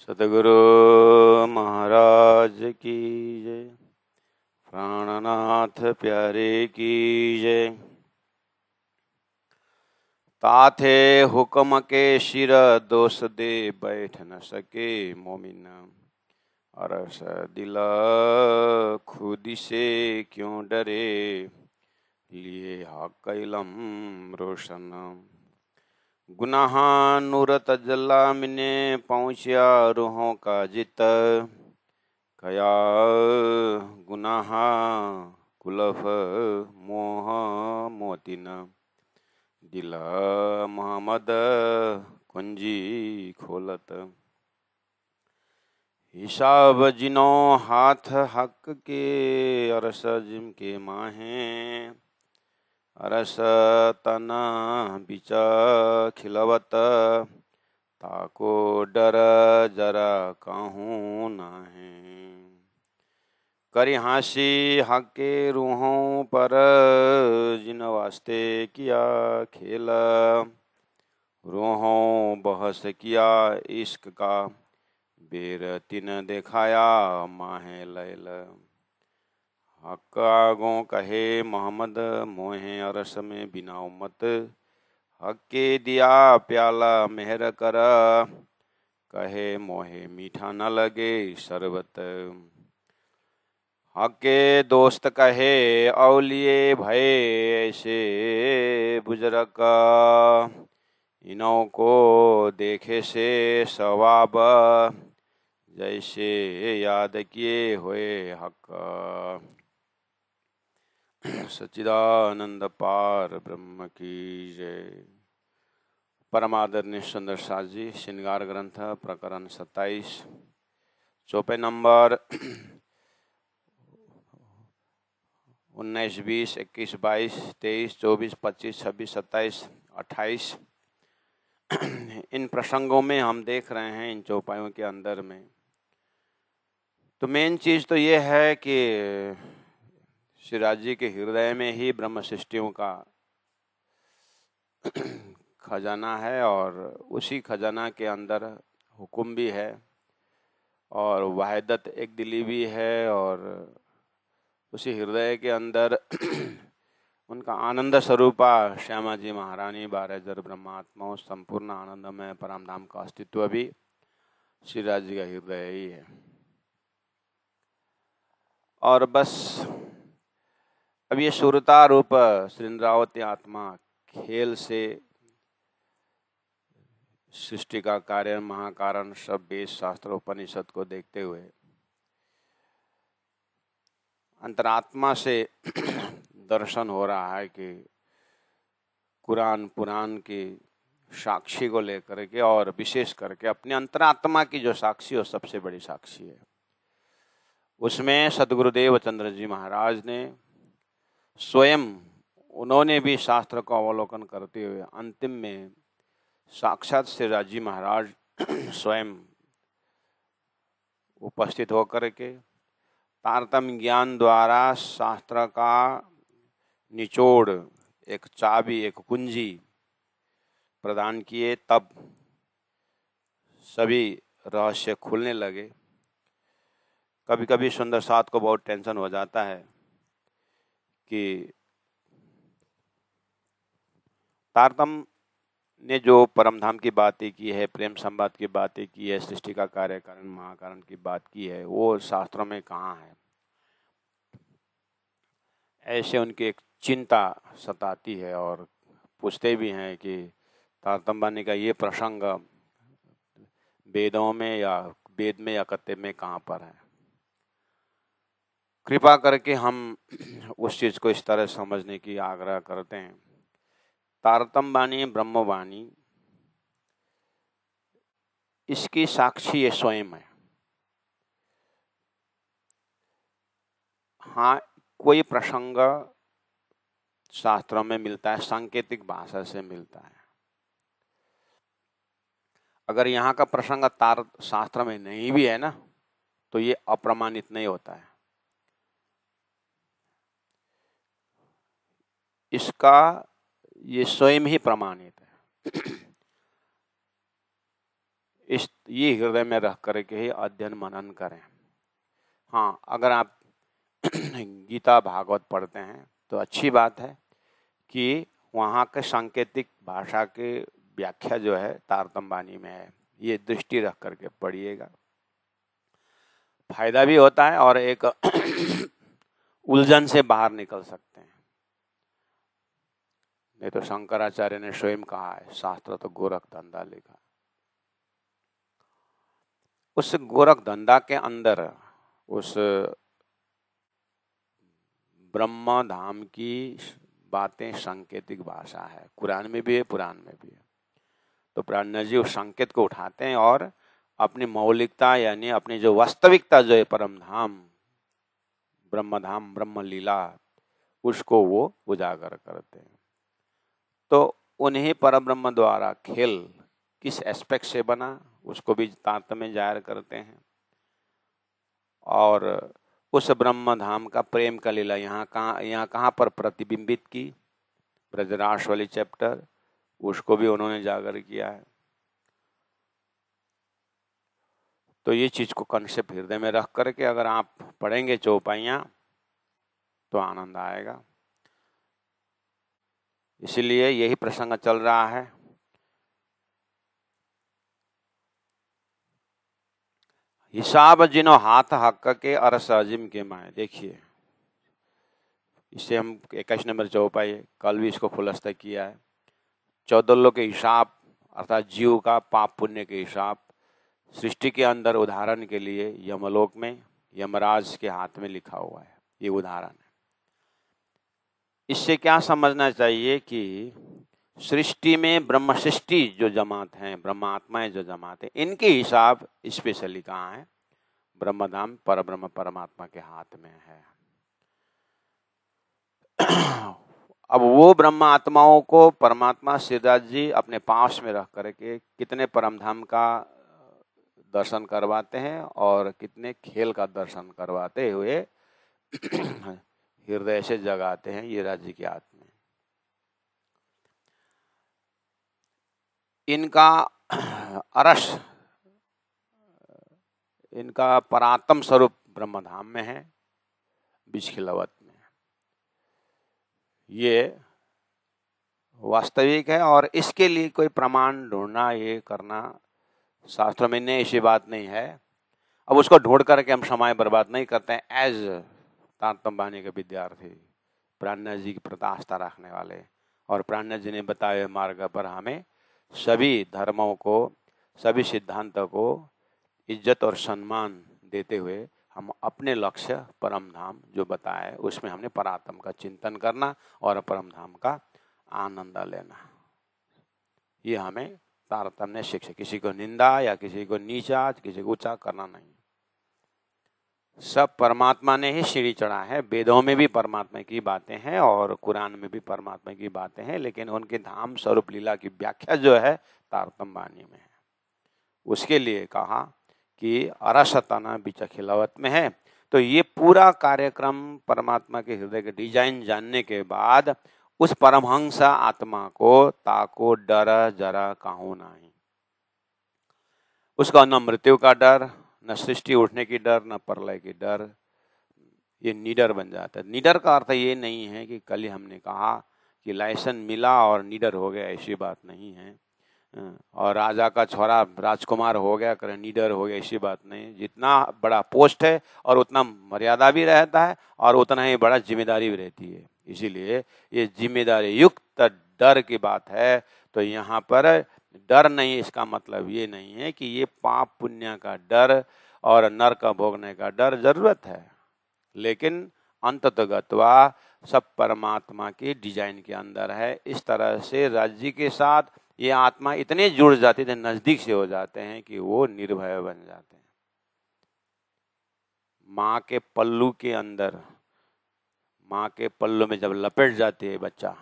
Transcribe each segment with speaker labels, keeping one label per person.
Speaker 1: सतगुरु महाराज की जय। प्राणनाथ प्यारे की जय। ताथे हुक्म के सिर दोष दे बैठ न सके मोमिन। अरस दिल खुद से क्यों डरे, लिए हक इलम रोशन। गुनाह नूरत जला मिने पहुँचा रूहों का जित। कया गुनाह कुलफ मोह मोतिन। दिल मोहम्मद कुंजी खोलत। हिसाब जिनो हाथ हक के, अरस जिम के माहे। अरस तना बिचा खिलवत, ताको डर जरा कहूँ नाहे। करी हासी हक के रूहों पर, जिन वास्ते किया खेल। रूहों बहस किया इश्क का, बेर तिन दिखाया माहे लैल। हक आगों कहे मोहम्मद मोहे अरस में बिना उम्मत। हक के दिया प्याला मेहर कर, कहे मोहे मीठा न लगे शरबत। हक के दोस्त कहे औलिए भय ऐसे बुजुर्ग। इनों को देखे से सवाब, जैसे याद किए हुए हक। सच्चिदानंद पार ब्रह्म की जय। परमादरणीय सुंदर साज जी, श्रृंगार ग्रंथ प्रकरण 27, चौपे नंबर 19, 20, 21, 22, 23, 24, 25, 26, 27, 28। इन प्रसंगों में हम देख रहे हैं, इन चौपाइयों के अंदर में तो मेन चीज तो ये है कि श्री राज जी के हृदय में ही ब्रह्म सृष्टियों का खजाना है, और उसी खजाना के अंदर हुक्म भी है, और वाहिदत एक दिली भी है, और उसी हृदय के अंदर उनका आनंद स्वरूपा श्यामा जी महारानी 12 जर ब्रह्मात्माओं संपूर्ण आनंदमय परम धाम का अस्तित्व भी श्री राज जी का हृदय ही है। और बस अब ये सुरता रूप श्रृंद्रावती आत्मा खेल से सृष्टि का कार्य महाकारण सब वेद शास्त्र उपनिषद को देखते हुए अंतरात्मा से दर्शन हो रहा है कि कुरान पुराण की साक्षी को लेकर के, और विशेष करके अपने अंतरात्मा की जो साक्षी हो सबसे बड़ी साक्षी है। उसमें सदगुरुदेव चंद्र जी महाराज ने स्वयं, उन्होंने भी शास्त्र को अवलोकन करते हुए अंतिम में साक्षात श्री राज जी महाराज स्वयं उपस्थित होकर के तारतम्य ज्ञान द्वारा शास्त्र का निचोड़, एक चाबी, एक कुंजी प्रदान किए। तब सभी रहस्य खुलने लगे। कभी कभी सुंदर साथ को बहुत टेंशन हो जाता है कि तारतम्य ने जो परमधाम की बातें की है, प्रेम संवाद की बातें की है, सृष्टि का कार्य कारण महाकारण की बात की है, वो शास्त्रों में कहाँ है। ऐसे उनकी एक चिंता सताती है, और पूछते भी हैं कि तारतम्य बानी का ये प्रसंग वेदों में या वेद में या कत्ते में कहाँ पर है। कृपा करके हम उस चीज को इस तरह समझने की आग्रह करते हैं। तारतम्य बानी ब्रह्मवाणी, इसकी साक्षी ये स्वयं है। हाँ, कोई प्रसंग शास्त्रों में मिलता है, सांकेतिक भाषा से मिलता है। अगर यहाँ का प्रसंग तार शास्त्र में नहीं भी है ना, तो ये अप्रमाणित नहीं होता है। इसका ये स्वयं ही प्रमाणित है। ये हृदय में रख करके ही अध्ययन मनन करें। हाँ, अगर आप गीता भागवत पढ़ते हैं तो अच्छी बात है कि वहाँ के सांकेतिक भाषा के व्याख्या जो है तारतम्य बानी में है, ये दृष्टि रख करके पढ़िएगा, फायदा भी होता है और एक उलझन से बाहर निकल सकते हैं। नहीं तो शंकराचार्य ने स्वयं कहा है, शास्त्र तो गोरख धंधा लिखा। उस गोरख धंधा के अंदर उस ब्रह्म धाम की बातें सांकेतिक भाषा है, कुरान में भी है, पुराण में भी है। तो प्राण जी उस संकेत को उठाते हैं और अपनी मौलिकता यानी अपनी जो वास्तविकता जो है परम धाम, ब्रह्म धाम, ब्रह्म लीला, उसको वो उजागर करते हैं। तो उन्हीं परब्रह्म द्वारा खेल किस एस्पेक्ट से बना उसको भी तारतम्य में जाहिर करते हैं। और उस ब्रह्म धाम का प्रेम का लीला यहाँ कहाँ पर प्रतिबिंबित की, ब्रजरास वाली चैप्टर, उसको भी उन्होंने जागर किया है। तो ये चीज को कंसेप्ट हृदय में रख करके अगर आप पढ़ेंगे चौपाइयाँ तो आनंद आएगा। इसीलिए यही प्रसंग चल रहा है। हिसाब जिनो हाथ हक के अरस अजिम के माए। देखिए, इससे हम 21 नंबर चौपाई, कल भी इसको खुलस्त किया है। 14 लोग के हिसाब अर्थात जीव का पाप पुण्य के हिसाब सृष्टि के अंदर उदाहरण के लिए यमलोक में यमराज के हाथ में लिखा हुआ है। ये उदाहरण है। इससे क्या समझना चाहिए कि सृष्टि में ब्रह्म सृष्टि जो जमात हैं, ब्रह्मात्माएं जो जमात हैं, इनके हिसाब स्पेशली कहाँ है? ब्रह्मधाम परब्रह्म परमात्मा के हाथ में है। अब वो ब्रह्म आत्माओं को परमात्मा सिद्धार्थ जी अपने पास में रख करके कितने परमधाम का दर्शन करवाते हैं और कितने खेल का दर्शन करवाते हुए हृदय से जगाते हैं ये राज्य की आत्मा। इनका अरस, इनका परात्म स्वरूप ब्रह्मधाम में है, बिचखिलवत में। ये वास्तविक है और इसके लिए कोई प्रमाण ढूंढना, ये करना शास्त्र में नहीं, ऐसी बात नहीं है। अब उसको ढूंढ करके हम समय बर्बाद नहीं करते हैं। एज तारतम्य बानी के विद्यार्थी, प्राणनाथ जी की प्रति आस्था रखने वाले, और प्राणनाथ जी ने बताए हुए मार्ग पर हमें सभी धर्मों को, सभी सिद्धांतों को इज्जत और सम्मान देते हुए हम अपने लक्ष्य परम धाम जो बताए उसमें हमने परात्म का चिंतन करना और परम धाम का आनंद लेना। ये हमें तारतम्य शिक्षा, किसी को निंदा या किसी को नीचा, किसी को ऊंचा करना नहीं। सब परमात्मा ने ही सीढ़ी चढ़ा है। वेदों में भी परमात्मा की बातें हैं और कुरान में भी परमात्मा की बातें हैं, लेकिन उनके धाम स्वरूप लीला की व्याख्या जो है तारतम्य बानी में है। उसके लिए कहा कि अरसतना बिचखिलवत में है। तो ये पूरा कार्यक्रम परमात्मा के हृदय के डिजाइन जानने के बाद उस परमहंस आत्मा को ताको डर जरा काहू नहीं। उसका न मृत्यु का डर, न सृष्टि उठने की डर, न प्रलय की डर। ये निडर बन जाता है। निडर का अर्थ ये नहीं है कि कल ही हमने कहा कि लाइसेंस मिला और निडर हो गया, ऐसी बात नहीं है। और राजा का छोरा राजकुमार हो गया, कर निडर हो गया, ऐसी बात नहीं। जितना बड़ा पोस्ट है और उतना मर्यादा भी रहता है और उतना ही बड़ा जिम्मेदारी भी रहती है। इसीलिए ये जिम्मेदारी युक्त डर की बात है। तो यहाँ पर डर नहीं, इसका मतलब ये नहीं है कि ये पाप पुण्य का डर और नरक भोगने का डर जरूरत है, लेकिन अंततगत्वा सब परमात्मा की डिजाइन के अंदर है। इस तरह से राज्य के साथ ये आत्मा इतने जुड़ जाते थे, नजदीक से हो जाते हैं कि वो निर्भय बन जाते हैं। माँ के पल्लू के अंदर, माँ के पल्लू में जब लपेट जाती है बच्चा,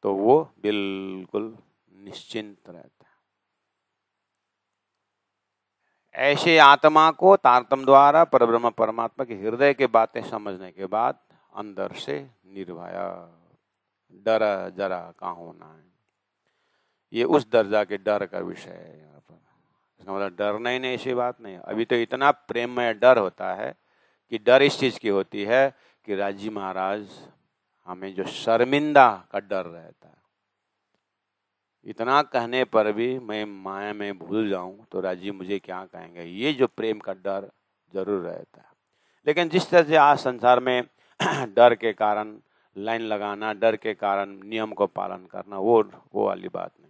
Speaker 1: तो वो बिल्कुल निश्चिंत रहता है। ऐसे आत्मा को तारतम्य द्वारा परब्रह्म परमात्मा के हृदय के बातें समझने के बाद अंदर से निर्भय, डर जरा का होना है। ये उस दर्जा के डर का विषय है। यहाँ पर इसका मतलब डरना ही नहीं, ऐसी बात नहीं। अभी तो इतना प्रेममय डर होता है कि डर इस चीज की होती है कि राजी महाराज हमें जो शर्मिंदा का डर रहता है, इतना कहने पर भी मैं माया में भूल जाऊं तो राजी मुझे क्या कहेंगे, ये जो प्रेम का डर जरूर रहता है। लेकिन जिस तरह से आज संसार में डर के कारण लाइन लगाना, डर के कारण नियम को पालन करना, वो वाली बात नहीं।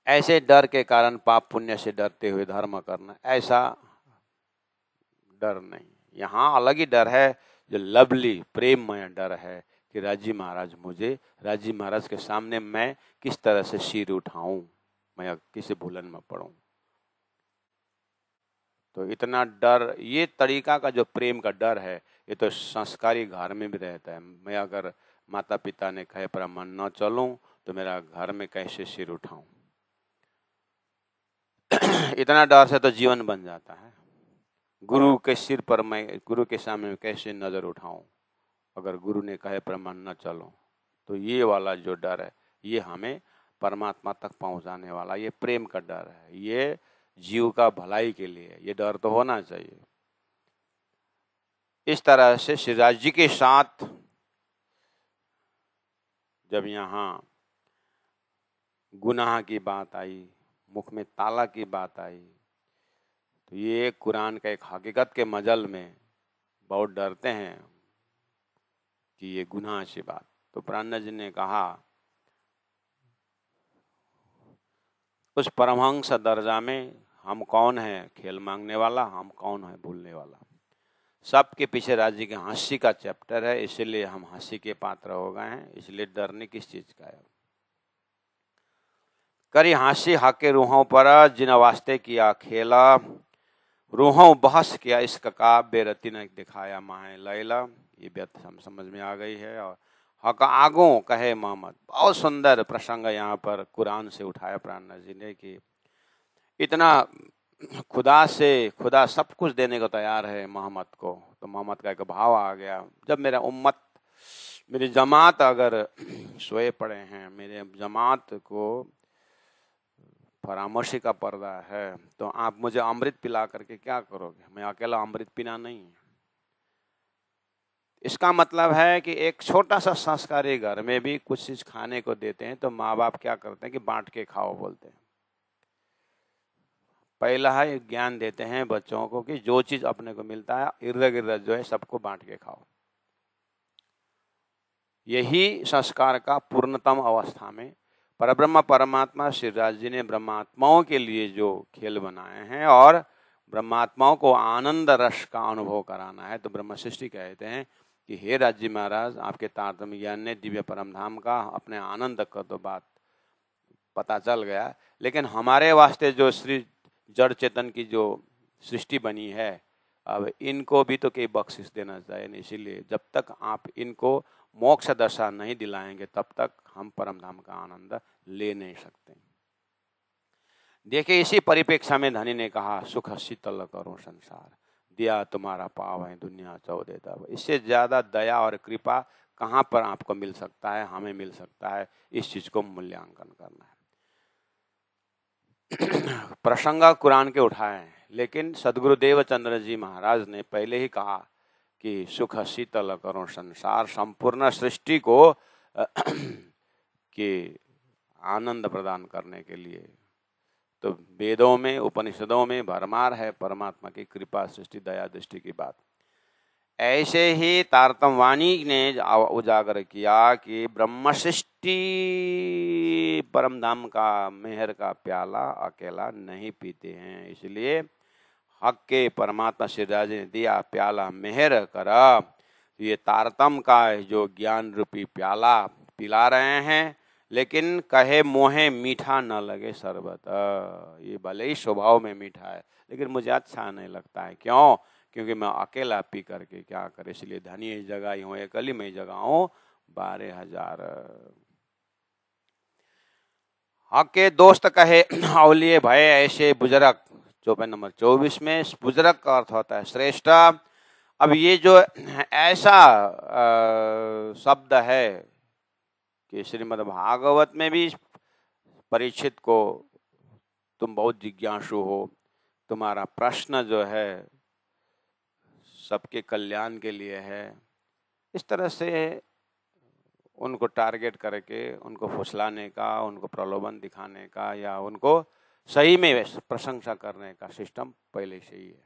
Speaker 1: ऐसे डर के कारण पाप पुण्य से डरते हुए धर्म करना, ऐसा डर नहीं। यहाँ अलग ही डर है, जो लवली प्रेममय डर है कि राजी महाराज मुझे, राजी महाराज के सामने मैं किस तरह से सिर उठाऊं, मैं किसी भूलन में पड़ूं। तो इतना डर, ये तरीका का जो प्रेम का डर है, ये तो संस्कारी घर में भी रहता है। मैं अगर माता पिता ने कहे पर मन न चलूं तो मेरा घर में कैसे सिर उठाऊं, इतना डर से तो जीवन बन जाता है। गुरु के सिर पर मैं, गुरु के सामने कैसे नजर उठाऊं अगर गुरु ने कहे पर मन न चलो। तो ये वाला जो डर है, ये हमें परमात्मा तक पहुंचाने वाला ये प्रेम का डर है। ये जीव का भलाई के लिए ये डर तो होना चाहिए। इस तरह से श्रीराज जी के साथ जब यहाँ गुनाह की बात आई, मुख में ताला की बात आई, तो ये कुरान का एक हकीकत के मजल में बहुत डरते हैं कि ये गुनाह से बात। तो प्राणनाथ जी ने कहा उस परमहंस दर्जा में हम कौन है खेल मांगने वाला, हम कौन है भूलने वाला। सबके पीछे राज्य के हंसी का चैप्टर है, इसलिए हम हंसी के पात्र हो गए हैं, इसलिए डरने किस चीज का है। करी हंसी हके रूहों पर जिन वास्ते किया खेला, रूहों बहस किया इसका काव्य रति ने दिखाया माहे लैला। ये बात हम समझ में आ गई है। और हक आगों कहे मोहम्मद, बहुत सुंदर प्रसंग यहाँ पर कुरान से उठाया प्राणनाथ जी ने कि इतना खुदा सब कुछ देने को तैयार है मोहम्मद को। तो मोहम्मद का एक भाव आ गया, जब मेरा उम्मत, मेरी जमात अगर सोए पड़े हैं, मेरे जमात को फरामोशी का पर्दा है, तो आप मुझे अमृत पिला करके क्या करोगे, मैं अकेला अमृत पीना नहीं है। इसका मतलब है कि एक छोटा सा संस्कारी घर में भी कुछ चीज खाने को देते हैं तो माँ बाप क्या करते हैं कि बांट के खाओ बोलते हैं। पहला है ज्ञान देते हैं बच्चों को कि जो चीज अपने को मिलता है इर्द गिर्द जो है सबको बांट के खाओ। यही संस्कार का पूर्णतम अवस्था में परब्रह्म परमात्मा श्रीराज जी ने ब्रह्मात्माओं के लिए जो खेल बनाए हैं और ब्रह्मात्माओं को आनंद रस का अनुभव कराना है। तो ब्रह्म सृष्टि कहते हैं कि हे राजी महाराज, आपके तारतम्य ज्ञान ने दिव्य परम धाम का अपने आनंद का तो बात पता चल गया, लेकिन हमारे वास्ते जो श्री जड़ चेतन की जो सृष्टि बनी है, अब इनको भी तो कई बख्शिश देना चाहिए। इसीलिए जब तक आप इनको मोक्ष दशा नहीं दिलाएंगे तब तक हम परम धाम का आनंद ले नहीं सकते। देखिए, इसी परिप्रेक्ष्य में धनी ने कहा सुख शीतल करो संसार, दिया तुम्हारा पाव है दुनिया 14 दब। इससे ज्यादा दया और कृपा कहाँ पर आपको मिल सकता है, हमें मिल सकता है। इस चीज को मूल्यांकन करना है। प्रसंग कुरान के उठाए हैं, लेकिन सदगुरुदेव चंद्र जी महाराज ने पहले ही कहा कि सुख शीतल करो संसार, संपूर्ण सृष्टि को के आनंद प्रदान करने के लिए। तो वेदों में उपनिषदों में भरमार है परमात्मा की कृपा सृष्टि दया दृष्टि की बात। ऐसे ही तारतम वाणी ने उजागर किया कि ब्रह्म सृष्टि परम धाम का मेहर का प्याला अकेला नहीं पीते हैं, इसलिए हक के परमात्मा श्रीराज ने दिया प्याला मेहर करा। ये तारतम का जो ज्ञान रूपी प्याला पिला रहे हैं, लेकिन कहे मोहे मीठा न लगे शरबत। ये भले ही स्वभाव में मीठा है लेकिन मुझे अच्छा नहीं लगता है। क्यों? क्योंकि मैं अकेला पी करके क्या करे, इसलिए धनी जगाई हूँ एकली में जगाऊं 12,000। हक के दोस्त कहे औलिए भय ऐसे बुजुर्ग, चौपाई नंबर 24 में बुजुर्ग का अर्थ होता है श्रेष्ठ। अब ये जो ऐसा शब्द है कि श्रीमद् भागवत में भी परीक्षित को तुम बहुत जिज्ञासु हो, तुम्हारा प्रश्न जो है सबके कल्याण के लिए है। इस तरह से उनको टारगेट करके उनको फुसलाने का, उनको प्रलोभन दिखाने का या उनको सही में प्रशंसा करने का सिस्टम पहले से ही है।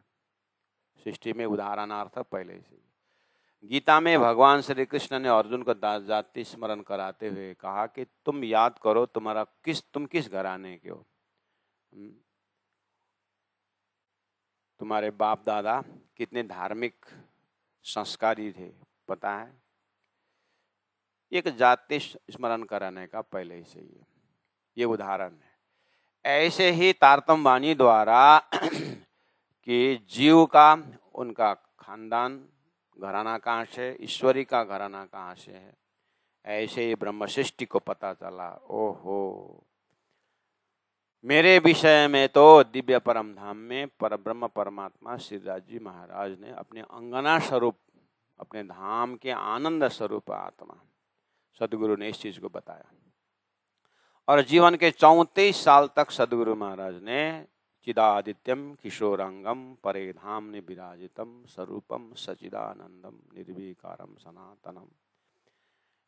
Speaker 1: सृष्टि में उदाहरणार्थ पहले से ही। गीता में भगवान श्री कृष्ण ने अर्जुन को जाति स्मरण कराते हुए कहा कि तुम याद करो तुम किस घराने के हो। तुम्हारे बाप दादा कितने धार्मिक संस्कारी थे पता है। एक जाति स्मरण कराने का पहले ही से ही ये उदाहरण है। ऐसे ही तारतम्य वाणी द्वारा कि जीव का, उनका खानदान घराना कहाँ से, ईश्वरी का घराना कहाँ से है, ऐसे ही ब्रह्म सृष्टि को पता चला। ओहो, मेरे विषय में तो दिव्य परम धाम में परब्रह्म परमात्मा श्रीराज जी महाराज ने अपने अंगना स्वरूप, अपने धाम के आनंद स्वरूप आत्मा सदगुरु ने इस चीज को बताया। और जीवन के 34 साल तक सदगुरु महाराज ने चिदादित्यम किशोरांगम परे धाम ने विराजितम स्वरूपम सचिदानंदम निर्विकारम सनातनम,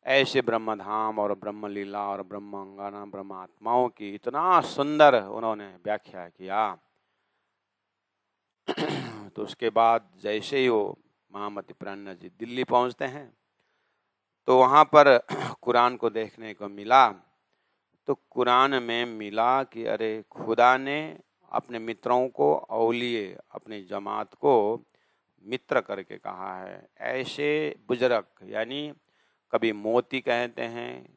Speaker 1: ऐसे ब्रह्म धाम और ब्रह्म लीला और ब्रह्म अंगना ब्रह्मात्माओं की इतना सुंदर उन्होंने व्याख्या किया। तो उसके बाद जैसे ही वो महामति प्राणनाथ जी दिल्ली पहुंचते हैं तो वहां पर कुरान को देखने को मिला। तो कुरान में मिला कि अरे खुदा ने अपने मित्रों को, औलिए अपनी जमात को मित्र करके कहा है। ऐसे बुजुर्ग, यानी कभी मोती कहते हैं,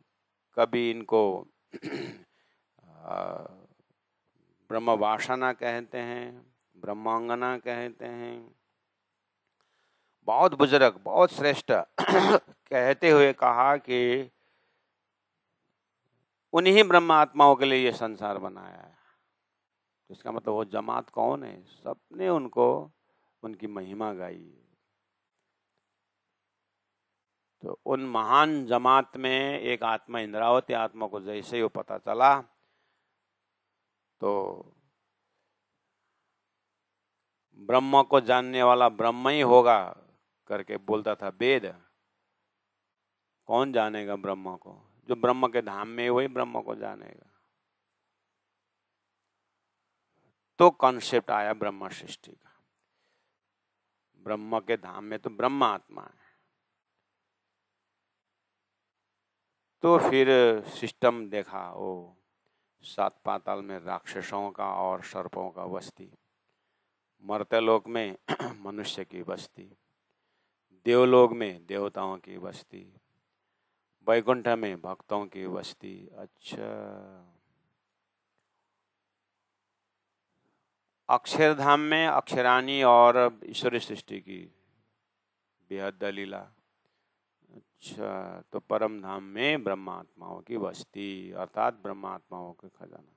Speaker 1: कभी इनको ब्रह्मवासना कहते हैं, ब्रह्मांगना कहते हैं, बहुत बुजुर्ग, बहुत श्रेष्ठ कहते हुए कहा कि उन्हीं ब्रह्म आत्माओं के लिए ये संसार बनाया है। तो इसका मतलब वो जमात कौन है? सबने उनको, उनकी महिमा गाई। तो उन महान जमात में एक आत्मा, इंद्रावती आत्मा को जैसे ही वो पता चला तो ब्रह्म को जानने वाला ब्रह्म ही होगा करके बोलता था वेद। कौन जानेगा ब्रह्म को? जो ब्रह्म के धाम में वही ब्रह्म को जानेगा। तो कॉन्सेप्ट आया ब्रह्म सृष्टि का। ब्रह्म के धाम में तो ब्रह्म आत्मा है। तो फिर सिस्टम देखा, वो 7 पाताल में राक्षसों का और सर्पों का बस्ती, मर्त्यलोक में मनुष्य की बस्ती, देवलोक में देवताओं की बस्ती, वैकुंठ में भक्तों की बस्ती। अच्छा, अक्षरधाम में अक्षरानी और ईश्वरी सृष्टि की बेहद लीला। अच्छा, तो परम धाम में ब्रह्मात्माओं की बस्ती, अर्थात ब्रह्मात्माओं के खजाना।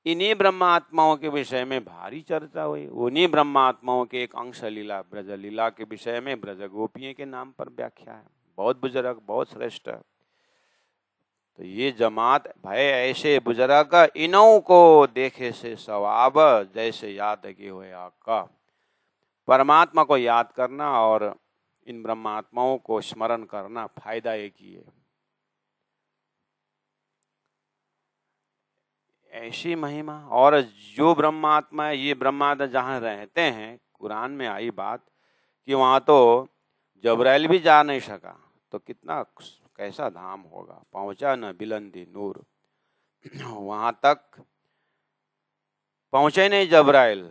Speaker 1: इन्हीं ब्रह्मात्माओं के विषय में भारी चर्चा हुई। उन्हीं ब्रह्मात्माओं के एक अंश लीला, ब्रज लीला के विषय में ब्रज गोपियों के नाम पर व्याख्या है। बहुत बुजुर्ग, बहुत श्रेष्ठ। तो ये जमात भाई ऐसे बुजुर्ग, इन्हों को देखे से सवाब जैसे याद की हुए आपका। परमात्मा को याद करना और इन ब्रह्मात्माओं को स्मरण करना, फायदा एक ही है। ऐसी महिमा। और जो ब्रह्मात्मा है, ये ब्रह्मात्मा जहाँ रहते हैं, कुरान में आई बात कि वहाँ तो जबराइल भी जा नहीं सका। तो कितना कैसा धाम होगा। पहुंचा न बिलंदी नूर, वहां तक पहुंचे नहीं जबराइल,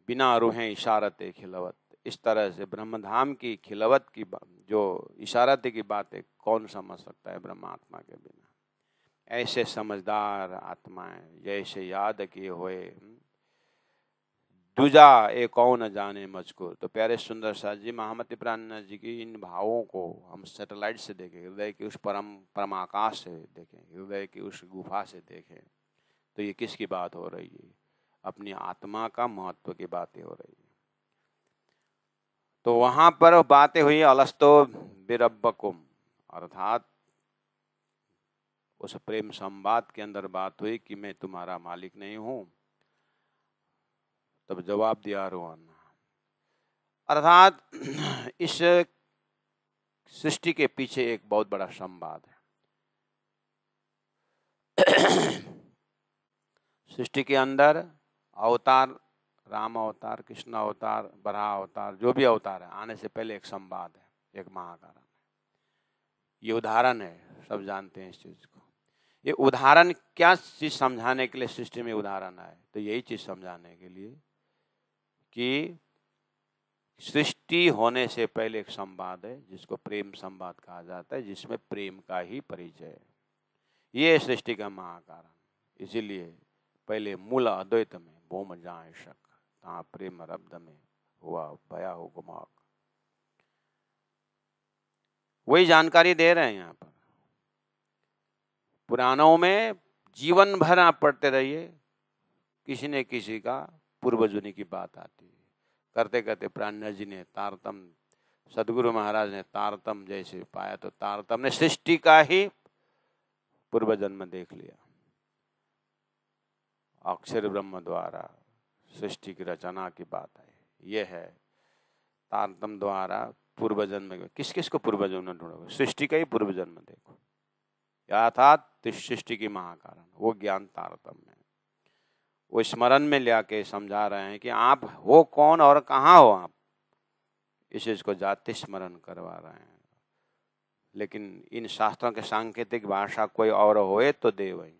Speaker 1: बिना रूहें इशारते खिलवत। इस तरह से ब्रह्मधाम की खिलवत की जो इशारत की बातें कौन समझ सकता है ब्रह्मात्मा के बिना। ऐसे समझदार आत्माएं जैसे याद किए हुए दूजा ए कौन जाने मजकूर। तो प्यारे सुंदर साथ जी, महामति प्राणनाथ जी की इन भावों को हम सैटेलाइट से देखें, हृदय की उस परम आकाश से देखें, हृदय की उस गुफा से देखें, तो ये किसकी बात हो रही है? अपनी आत्मा का महत्व की बातें हो रही है। तो वहां पर बातें हुई अलस्तो बिरब्बकुम, अर्थात उस प्रेम संवाद के अंदर बात हुई कि मैं तुम्हारा मालिक नहीं हूं, तब जवाब दिया रोहन। अर्थात इस सृष्टि के पीछे एक बहुत बड़ा संवाद है। सृष्टि के अंदर अवतार, राम अवतार, कृष्ण अवतार, बराह अवतार, जो भी अवतार है, आने से पहले एक संवाद है, एक महाकारण है। ये उदाहरण है, सब जानते हैं इस चीज को। ये उदाहरण क्या चीज समझाने के लिए सृष्टि में उदाहरण है? तो यही चीज समझाने के लिए कि सृष्टि होने से पहले एक संवाद है जिसको प्रेम संवाद कहा जाता है, जिसमें प्रेम का ही परिचय है। ये सृष्टि का महाकारण। इसीलिए पहले मूल अद्वैत में भूम जाए शक, ता प्रेम रब्द में हुआ भया हो गुमाक। वही जानकारी दे रहे हैं यहाँ पर। पुराणों में जीवन भर आप पढ़ते रहिए, किसी न किसी का पूर्वजुनी की बात आती है। करते करते प्राणनाथ जी ने तारतम, सदगुरु महाराज ने तारतम जैसे पाया, तो तारतम ने सृष्टि का ही पूर्व जन्म देख लिया। अक्षर ब्रह्म द्वारा सृष्टि की रचना की बात है। यह है तारतम द्वारा पूर्व जन्म। किस किस को पूर्व जन्म ढूंढोगे? सृष्टि का ही पूर्व जन्म देखो। अर्थात सृष्टि की महाकारण, वो ज्ञान तारतम में, वो स्मरण में लेके समझा रहे हैं कि आप हो कौन और कहाँ हो आप। इस चीज को जाति स्मरण करवा रहे हैं। लेकिन इन शास्त्रों के सांकेतिक भाषा कोई और होए तो दे वही।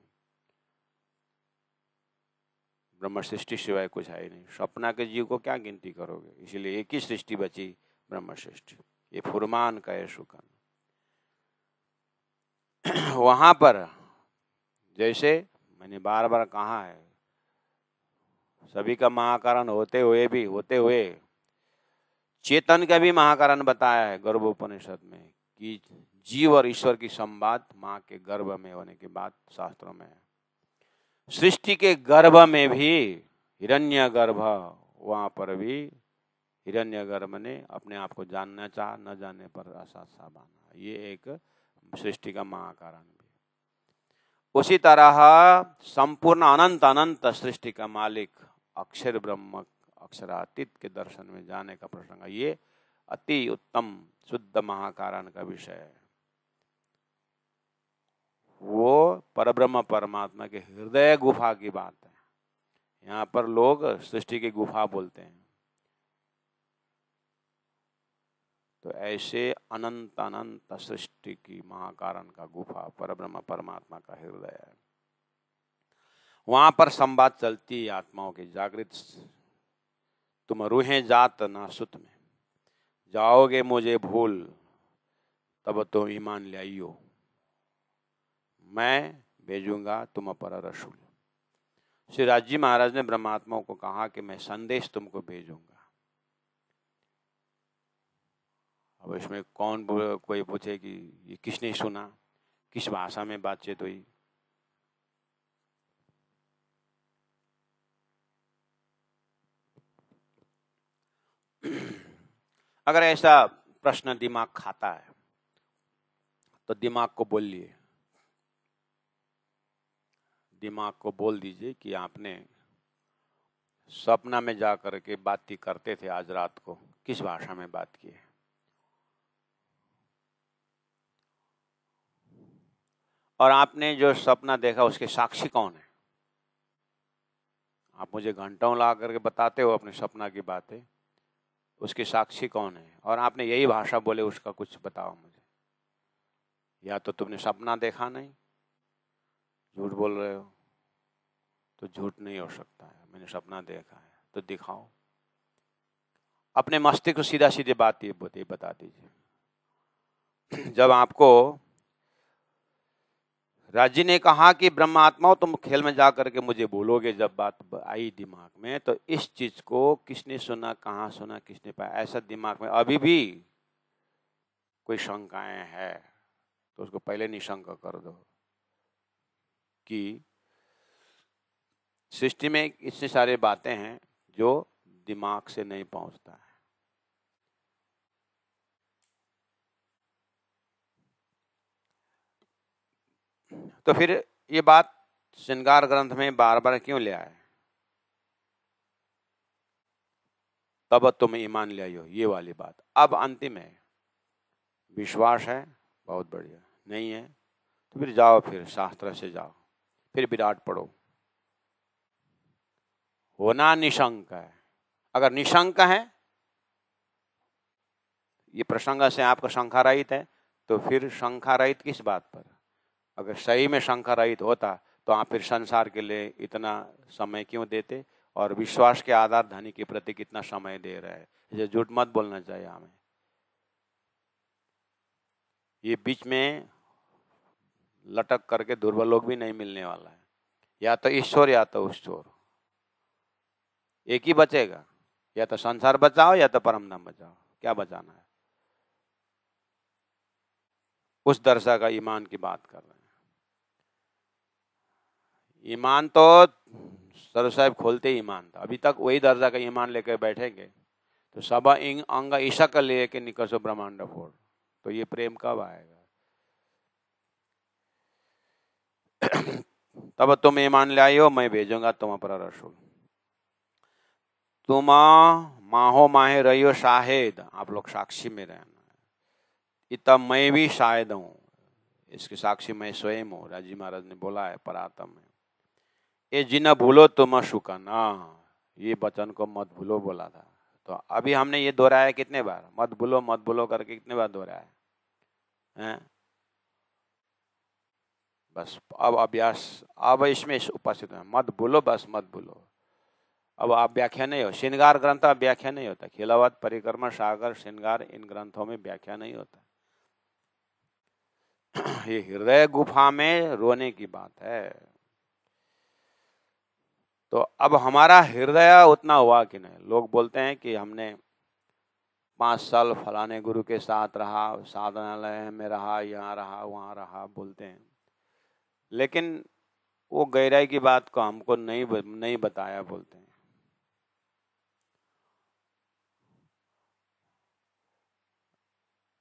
Speaker 1: ब्रह्म सृष्टि सिवाय कुछ है ही नहीं। सपना के जीव को क्या गिनती करोगे? इसलिए एक ही सृष्टि बची, ब्रह्म सृष्टि। ये फुरमान का है सुकन। वहां पर जैसे मैंने बार बार कहा है, सभी का महाकारण होते हुए चेतन का भी महाकारण बताया है गर्भोपनिषद में, कि जीव और ईश्वर की संवाद माँ के गर्भ में होने के बाद शास्त्रों में है। सृष्टि के गर्भ में भी हिरण्यगर्भ, वहां पर भी हिरण्यगर्भ ने अपने आप को जानना चाहा, न जानने पर असात सा बाना। ये एक सृष्टि का महाकारण भी। उसी तरह संपूर्ण अनंत अनंत सृष्टि का मालिक अक्षर ब्रह्म, अक्षरातीत के दर्शन में जाने का प्रसंग, ये अति उत्तम शुद्ध महाकारण का विषय है। वो परब्रह्म परमात्मा के हृदय गुफा की बात है। यहाँ पर लोग सृष्टि की गुफा बोलते हैं। तो ऐसे अनंत अनंत सृष्टि की महाकारण का गुफा परब्रह्म परमात्मा का हृदय है। वहां पर संवाद चलती है आत्माओं की जागृत। तुम रूहें जात ना सुत में, जाओगे मुझे भूल, तब तो ईमान ले आइयो, मैं भेजूंगा तुम पर रसूल। श्री राज महाराज ने ब्रह्मात्माओं को कहा कि मैं संदेश तुमको भेजूंगा। अब इसमें कौन कोई पूछे कि ये किसने सुना, किस भाषा में बातचीत हुई? अगर ऐसा प्रश्न दिमाग खाता है तो दिमाग को बोलिए, दिमाग को बोल दीजिए कि आपने सपना में जा करके बात करते थे आज रात को, किस भाषा में बात की है? और आपने जो सपना देखा उसके साक्षी कौन है? आप मुझे घंटों ला करके बताते हो अपने सपना की बातें, उसके साक्षी कौन है? और आपने यही भाषा बोले, उसका कुछ बताओ मुझे। या तो तुमने सपना देखा नहीं, झूठ बोल रहे हो। तो झूठ नहीं हो सकता है, मैंने सपना देखा है, तो दिखाओ। अपने मस्तिष्क को सीधा सीधे बात ये बता दीजिए। जब आपको राजी ने कहा कि ब्रह्मात्माओं तुम खेल में जा करके मुझे बोलोगे, जब बात आई दिमाग में, तो इस चीज को किसने सुना, कहाँ सुना, किसने पाया, ऐसा दिमाग में अभी भी कोई शंकाएं है तो उसको पहले निशंक कर दो कि सृष्टि में इतनी सारी बातें हैं जो दिमाग से नहीं पहुंचता है। तो फिर ये बात श्रृंगार ग्रंथ में बार बार क्यों ले आए? तब तुम ईमान ले आई हो, ये वाली बात। अब अंतिम है, विश्वास है बहुत बढ़िया, नहीं है तो फिर जाओ, फिर शास्त्र से जाओ, फिर विराट पढ़ो। होना निशंक है। अगर निशंक है, ये प्रसंग से आपका शंका रहित है, तो फिर शंका रहित किस बात पर? अगर सही में शंका रहित होता तो आप फिर संसार के लिए इतना समय क्यों देते, और विश्वास के आधार धनी के प्रति कितना समय दे रहे हैं? ये झूठ मत बोलना चाहिए हमें। ये बीच में लटक करके दुर्बल लोग भी नहीं मिलने वाला है, या तो ईश्वर या तो ईश्वर, एक ही बचेगा। या तो संसार बचाओ या तो परम धाम बचाओ, क्या बचाना है? उस दर्जा का ईमान की बात कर रहे हैं। ईमान तो सर साहब खोलते ही ईमान था, अभी तक वही दर्जा का ईमान लेकर बैठेंगे तो सब अंग ईशक लेके निकसो ब्रह्मांड फोड़, तो ये प्रेम कब आएगा? तब तुम ईमान ले आई हो, मैं भेजूंगा तुम पर रसूल। तुम माहो माहे रही हो शाहिद, आप लोग साक्षी में रहना। इतना मैं भी शायद हूँ, इसके साक्षी मैं स्वयं हूँ। राजी महाराज ने बोला है परातम में, ये जिन भूलो तुम शुकना, ये वचन को मत भूलो बोला था। तो अभी हमने ये दोहराया कितने बार? मत भूलो करके कितने बार दोहराया है? बस अब अभ्यास, अब इसमें उपस्थित है, मत भूलो, बस मत भूलो। अब आप व्याख्या नहीं हो, श्रृंगार ग्रंथ अब व्याख्या नहीं होता। खिलावत, परिक्रमा, सागर, श्रृंगार, इन ग्रंथों में व्याख्या नहीं होता। ये हृदय गुफा में रोने की बात है। तो अब हमारा हृदय उतना हुआ कि नहीं? लोग बोलते हैं कि हमने 5 साल फलाने गुरु के साथ रहा, साधनालय में रहा, यहाँ रहा, वहाँ रहा, बोलते हैं, लेकिन वो गहराई की बात को हमको नहीं बताया, बोलते हैं।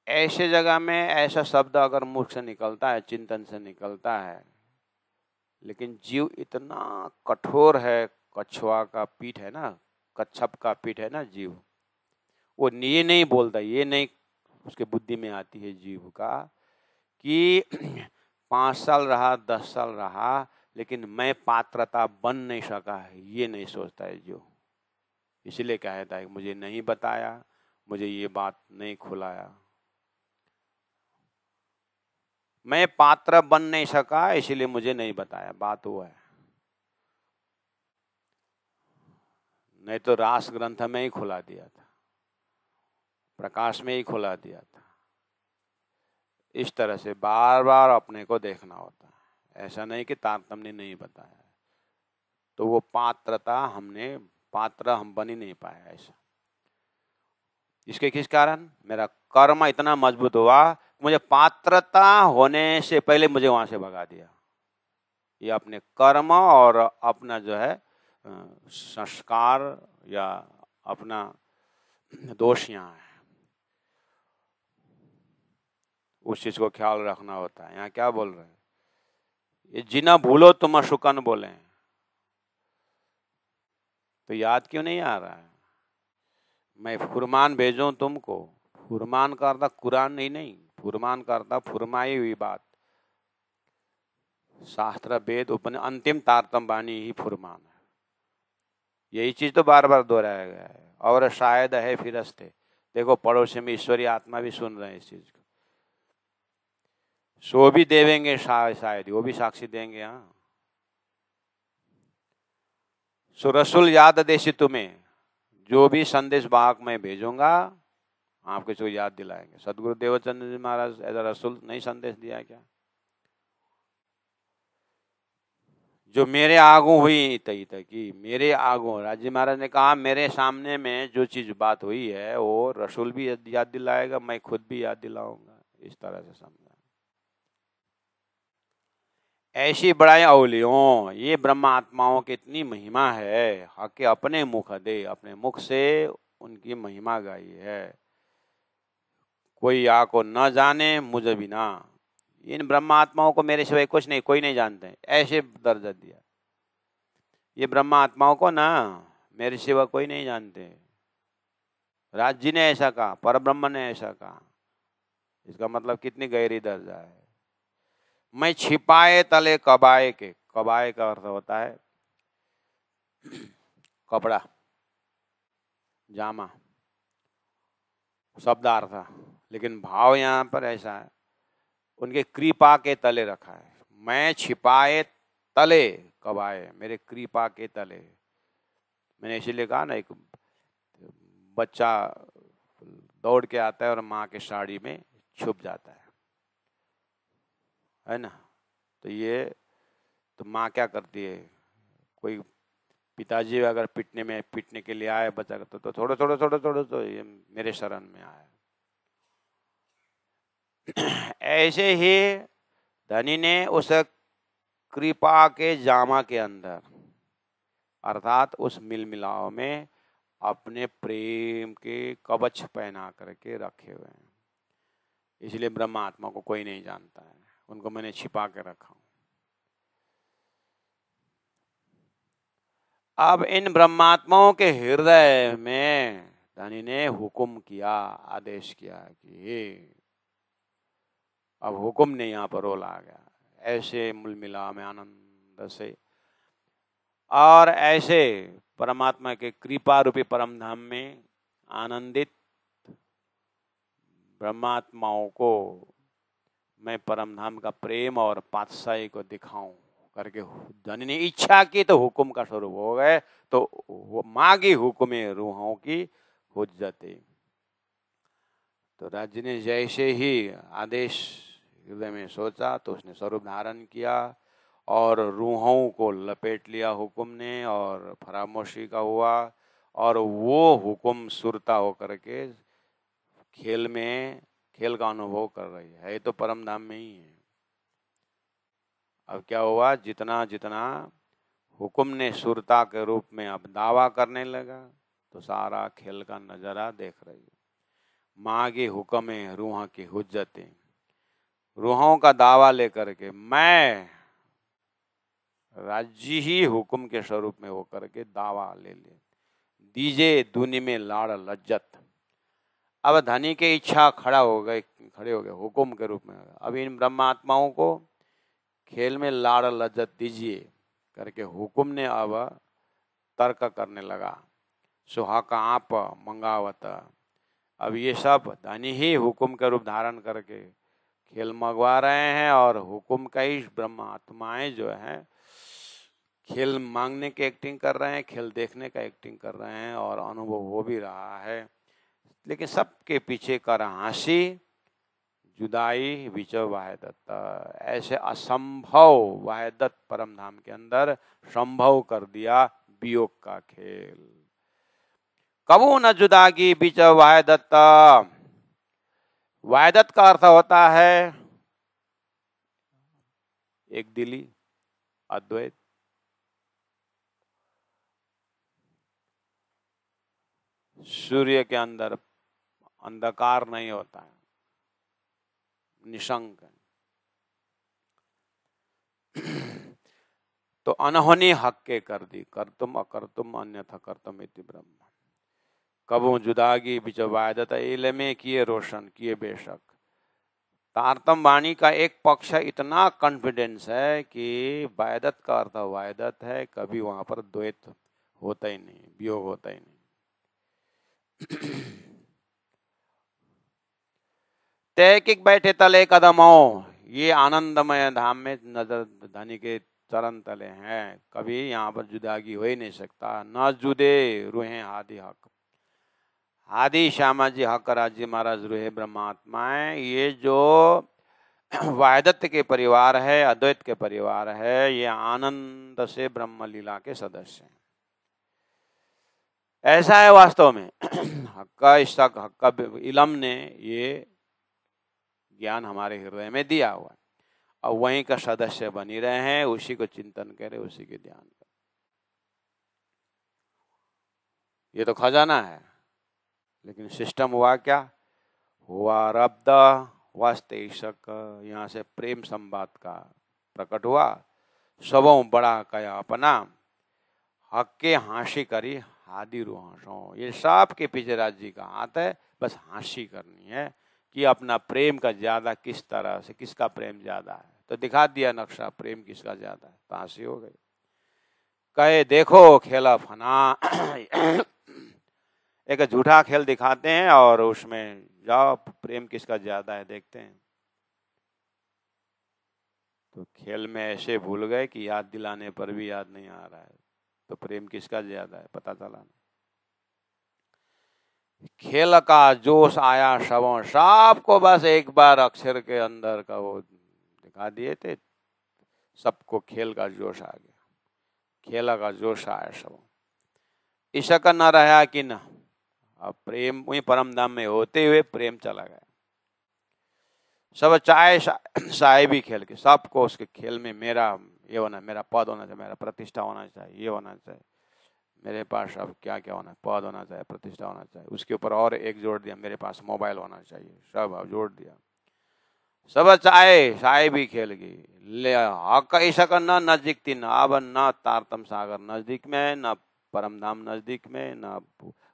Speaker 1: ऐसे जगह में ऐसा शब्द अगर मुख से निकलता है, चिंतन से निकलता है, लेकिन जीव इतना कठोर है, कछुआ का पीठ है ना, कच्छप का पीठ है ना जीव, वो ये नहीं बोलता, ये नहीं उसके बुद्धि में आती है जीव का कि 5 साल रहा, 10 साल रहा, लेकिन मैं पात्रता बन नहीं सका है, ये नहीं सोचता है जीव। इसलिए कहता है मुझे नहीं बताया, मुझे ये बात नहीं खुलाया, मैं पात्र बन नहीं सका इसलिए मुझे नहीं बताया। बात वो है, नहीं तो रास ग्रंथ में ही खुला दिया था, प्रकाश में ही खुला दिया था। इस तरह से बार बार अपने को देखना होता है, ऐसा नहीं कि तारतम्य नहीं बताया तो वो पात्रता पात्र हम बन ही नहीं पाए। ऐसा इसके किस कारण? मेरा कर्म इतना मजबूत हुआ, मुझे पात्रता होने से पहले मुझे वहां से भगा दिया। ये अपने कर्म और अपना जो है संस्कार या अपना दोष यहाँ है, उस चीज को ख्याल रखना होता है। यहाँ क्या बोल रहे हैं? ये जिना भूलो तुम शुकन बोले, तो याद क्यों नहीं आ रहा है? मैं फुरमान भेजूं तुमको, फुरमान का अर्थ कुरान नहीं, फुरमान का अर्थ फुरमाई हुई बात। शास्त्र वेद उपनिषद अंतिम तारतम वाणी ही फुरमान है। यही चीज तो बार बार दोहराया गया है। और शायद है फिरस्ते, देखो पड़ोसी में ईश्वरीय आत्मा भी सुन रहे हैं इस चीज को, सो भी देवेंगे शायद वो भी साक्षी देंगे। हाँ, सो रसूल याद देशी तुम्हें, जो भी संदेश वाहक मैं भेजूंगा आपको इसको याद दिलाएंगे। सदगुरु देवचंद जी महाराज एज अ रसूल नहीं संदेश दिया क्या? जो मेरे आगू हुई तई तकी, मेरे आगू, राजी महाराज ने कहा मेरे सामने में जो चीज बात हुई है वो रसूल भी याद दिलाएगा, मैं खुद भी याद दिलाऊंगा। इस तरह से समझा। ऐसी बड़ाई अवलियों, ये ब्रह्मा आत्माओं की इतनी महिमा है कि अपने मुख दे, अपने मुख से उनकी महिमा गाई है। कोई आको न जाने मुझे बिना, इन ब्रह्मात्माओं को मेरे सिवाय कुछ नहीं, कोई नहीं जानते, ऐसे दर्जा दिया। ये ब्रह्मात्माओं को ना मेरे सिवा कोई नहीं जानते। राज जी ने ऐसा कहा, परब्रह्म ने ऐसा कहा। इसका मतलब कितनी गहरी दर्जा है। मैं छिपाए तले कबाए के, कबाए का अर्थ होता है कपड़ा, जामा, शब्दार्थ, लेकिन भाव यहाँ पर ऐसा है, उनके कृपा के तले रखा है। मैं छिपाए तले कबाए, मेरे कृपा के तले। मैंने इसीलिए कहा ना, एक बच्चा दौड़ के आता है और माँ के साड़ी में छुप जाता है ना। तो ये तो माँ क्या करती है, कोई पिताजी अगर पीटने के लिए आए बच्चा तो थोड़ा थोड़ा थोड़ा थोड़ा तो ये मेरे शरण में आए। ऐसे ही धनी ने उस कृपा के जामा के अंदर, अर्थात उस मिलमिलाव में अपने प्रेम के कवच पहना करके रखे हुए हैं। इसलिए ब्रह्म आत्मा को कोई नहीं जानता है, उनको मैंने छिपा के रखा हूं। अब इन ब्रह्मात्माओं के हृदय में धनी ने हुक्म किया, आदेश किया कि अब हुक्म ने यहाँ पर रोल आ गया, ऐसे मिला में आनंद से, और ऐसे परमात्मा के कृपा रूपी परम धाम में आनंदित ब्रह्मात्माओं को मैं परम धाम का प्रेम और पातशाही को दिखाऊं करके धनी ने इच्छा की तो हुक्म का स्वरूप हो गए। तो वो मांगी हुक्मे रूहों की हुज्जते। तो राज्य ने जैसे ही आदेश हृदय में सोचा तो उसने स्वरूप धारण किया और रूहों को लपेट लिया हुक्म ने, और फरामोशी का हुआ, और वो हुक्म सुरता होकर के खेल का अनुभव कर रही है तो परम धाम में ही है। अब क्या हुआ, जितना जितना हुक्म ने सुरता के रूप में अब दावा करने लगा तो सारा खेल का नजारा देख रही है। मांगी हुक्म रूह की हुज्जतें, रूहों का दावा लेकर के मैं राज्य ही हुक्म के स्वरूप में होकर के दावा ले दीजे दुनि में लाड़ लज्जत। अब धनी के इच्छा खड़े हो गए हुक्म के रूप में। अब इन ब्रह्मात्माओं को खेल में लाड़ लज्जत दीजिए करके हुक्म ने अब तर्क करने लगा। सुहाका आप मंगावत, अब ये सब धनी ही हुक्म के रूप धारण करके खेल मंगवा रहे हैं, और हुक्म का ही ब्रह्मात्माएं जो है खेल मांगने की एक्टिंग कर रहे हैं, खेल देखने का एक्टिंग कर रहे हैं, और अनुभव हो भी रहा है। लेकिन सबके पीछे कर हंसी जुदाई विचो वाह्यदत्त। ऐसे असंभव वाह्यदत्त परम धाम के अंदर संभव कर दिया वियोग का खेल। कबू न जुदागी बीच वाह्यदत्त। वाह्यदत्त का अर्थ होता है एक दिली, अद्वैत। सूर्य के अंदर अंधकार नहीं होता है, निशंक। तो अनहोनी हक के कर दी, कर्तुम अकर्तुम अन्यथा कर्तुम इति ब्रह्म। कबू जुदागी बिच वायदत इलमे किए रोशन किए बेशक। तारतम वाणी का एक पक्ष इतना कॉन्फिडेंस है कि वायदत का अर्थ वायदत है, कभी वहां पर द्वैत होता ही नहीं, वियोग होता ही नहीं। तैकिक बैठे तले कदमों, ये आनंदमय धाम में नजर धनी के चरण तले हैं, कभी यहाँ पर जुदागी हो ही नहीं सकता। न जुदे रूहे आदि हक, आदि श्यामा जी हक राज्य महाराज रूहे ब्रह्मात्माएं, ये जो वायदत्त के परिवार है, अद्वैत के परिवार है, ये आनंद से ब्रह्म लीला के सदस्य हैं। ऐसा है वास्तव में। हक्का इश्क हक्का इलम ने ये ज्ञान हमारे हृदय में दिया हुआ है, और वहीं का सदस्य बनी रहे हैं, उसी को चिंतन करे, उसी के ध्यान करे। ये तो खजाना है, लेकिन सिस्टम हुआ क्या? हुआ रब्द, वास्तेशक, यहाँ से प्रेम संवाद का प्रकट हुआ। सबों बड़ा कया अपना, हक्के हाँसी करी हादी रुहासों। ये सब के पीछे राज्य जी का हाथ है, बस हाँसी करनी है कि अपना प्रेम का ज्यादा किस तरह से, किसका प्रेम ज्यादा है। तो दिखा दिया नक्शा, प्रेम किसका ज्यादा है, तो हाँसी हो गई। कहे देखो खेला फना एक झूठा खेल दिखाते हैं और उसमें जाओ प्रेम किसका ज्यादा है देखते हैं। तो खेल में ऐसे भूल गए कि याद दिलाने पर भी याद नहीं आ रहा है, तो प्रेम किसका ज्यादा है पता चला। खेल का जोश आया सबों, सबको बस एक बार अक्षर के अंदर का वो दिखा दिए थे, सबको खेल का जोश आ गया, खेल का जोश आया सबों। इशक न रहा कि न, अब प्रेम वही परम धाम में होते हुए प्रेम चला गया। सब चाहे साहेबी खेल के, सबको उसके खेल में मेरा ये होना, मेरा पद होना चाहिए, मेरा प्रतिष्ठा होना चाहिए, ये होना चाहिए, मेरे पास अब क्या क्या होना है, पद होना चाहिए, प्रतिष्ठा होना चाहिए। उसके ऊपर और एक जोड़ दिया, मेरे पास मोबाइल होना चाहिए, सब अब जोड़ दिया। सब चाहे साहेबी खेल गई, ले हक इशक न नजदीक थी, न अब न तारतम सागर नजदीक में, न परम धाम नजदीक में, न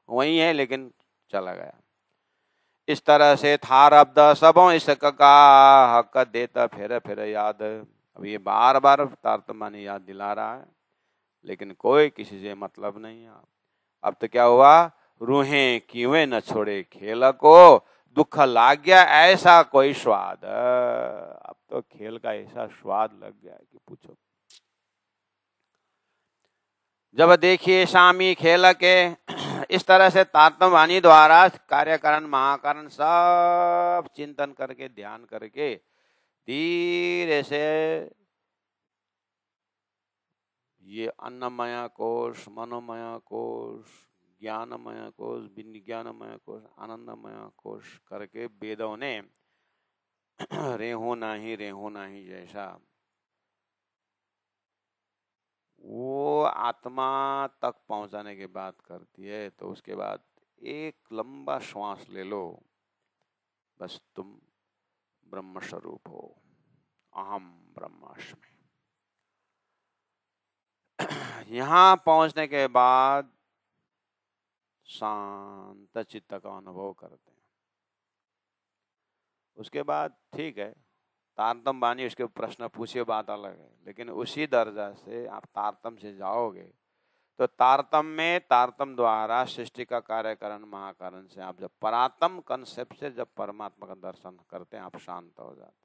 Speaker 1: वही है लेकिन चला गया। इस तरह से था रब्द सबों इशक का हक देता फिर फिर याद। अब ये बार बार तारतमानी याद दिला रहा है, लेकिन कोई किसी से मतलब नहीं है। अब तो क्या हुआ, रूहें क्यों न छोड़े खेल को, दुख लाग गया ऐसा कोई स्वाद। अब तो खेल का ऐसा स्वाद लग गया कि पूछो। जब देखिए स्वामी खेल के इस तरह से तारतम्यवाणी द्वारा कार्यकारण महाकारण सब चिंतन करके ध्यान करके धीरे से ये अन्नमय कोश, मनोमय कोश, ज्ञानमय कोश, विज्ञानमय कोश, आनंदमय कोश करके वेदों ने रेहो नाही जैसा वो आत्मा तक पहुंचाने की बात करती है। तो उसके बाद एक लंबा श्वास ले लो, बस तुम ब्रह्म स्वरूप हो, अहम ब्रह्मास्मि। यहाँ पहुंचने के बाद शांत चित्त का अनुभव करते हैं। उसके बाद ठीक है, तारतम बानी उसके प्रश्न पूछिए, बात अलग है, लेकिन उसी दर्जा से आप तारतम से जाओगे तो तारतम में, तारतम द्वारा सृष्टि का कार्यकरण महाकरण से आप जब परातम कंसेप्ट से जब परमात्मा का दर्शन करते हैं, आप शांत हो जाते हैं।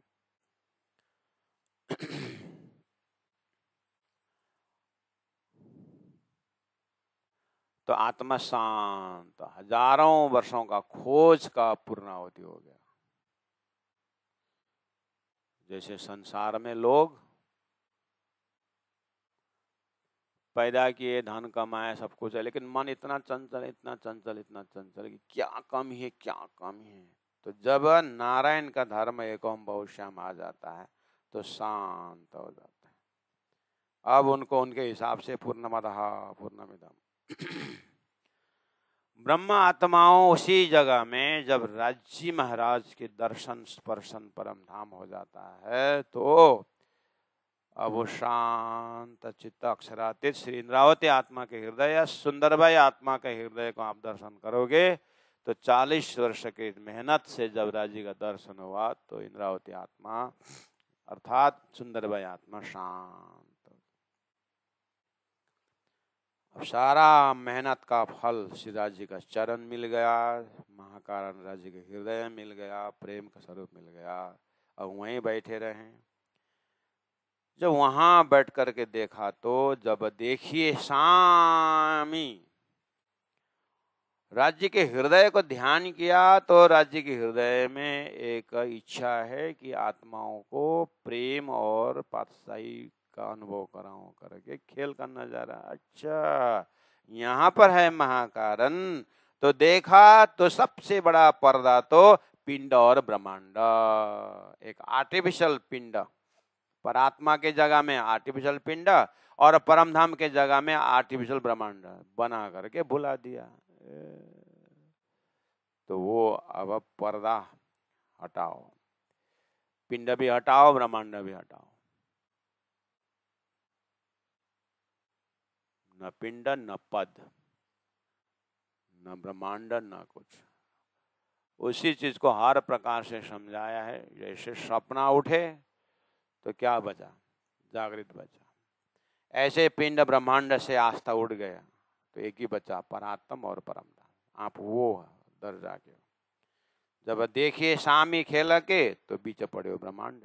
Speaker 1: तो आत्मा शांत, हजारों वर्षों का खोज का पूर्णाहुति हो गया। जैसे संसार में लोग पैदा किए, धन कमाए, सब कुछ है, लेकिन मन इतना चंचल, इतना चंचल, इतना चंचल कि क्या कमी है, क्या कमी है। तो जब नारायण का धर्म एकोम बहुश्याम आ जाता है तो शांत हो जाता है। अब उनको उनके हिसाब से पूर्णमदः पूर्णमिदम्। ब्रह्म आत्माओं उसी जगह में जब राज्य महाराज के दर्शन स्पर्शन परम धाम हो जाता है तो अब वो शांत चित्त अक्षरातीत श्री इंद्रावती आत्मा के हृदय, सुंदरबाई आत्मा के हृदय को आप दर्शन करोगे तो 40 वर्ष की मेहनत से जब राजी का दर्शन हुआ तो इंद्रावती आत्मा अर्थात सुंदरबाई आत्मा शांत। अब सारा मेहनत का फल श्री राज्य का चरण मिल गया, महाकारण राज्य के हृदय मिल गया, प्रेम का स्वरूप मिल गया। अब वहीं बैठे रहे। जब वहां बैठ करके देखा तो जब देखिए स्वामी राज्य के हृदय को ध्यान किया तो राज्य के हृदय में एक इच्छा है कि आत्माओं को प्रेम और पातशाही का अनुभव कराऊं करके खेल करना जा रहा। अच्छा, यहाँ पर है महाकारण। तो देखा तो सबसे बड़ा पर्दा तो पिंड और ब्रह्मांड, एक आर्टिफिशियल पिंड, परात्मा के जगह में आर्टिफिशियल पिंड और परमधाम के जगह में आर्टिफिशियल ब्रह्मांड बना करके भुला दिया। तो वो अब पर्दा हटाओ, पिंड भी हटाओ, ब्रह्मांड भी हटाओ, न पिंड न पद न ब्रह्मांड न कुछ। उसी चीज को हर प्रकार से समझाया है। जैसे सपना उठे तो क्या बचा? जागृत बचा। ऐसे पिंड ब्रह्मांड से आस्था उड़ गया तो एक ही बचा, परात्म और परमधाम। आप वो दर्जा के जब देखिए शामी खेल के तो बीच पड़े ब्रह्मांड।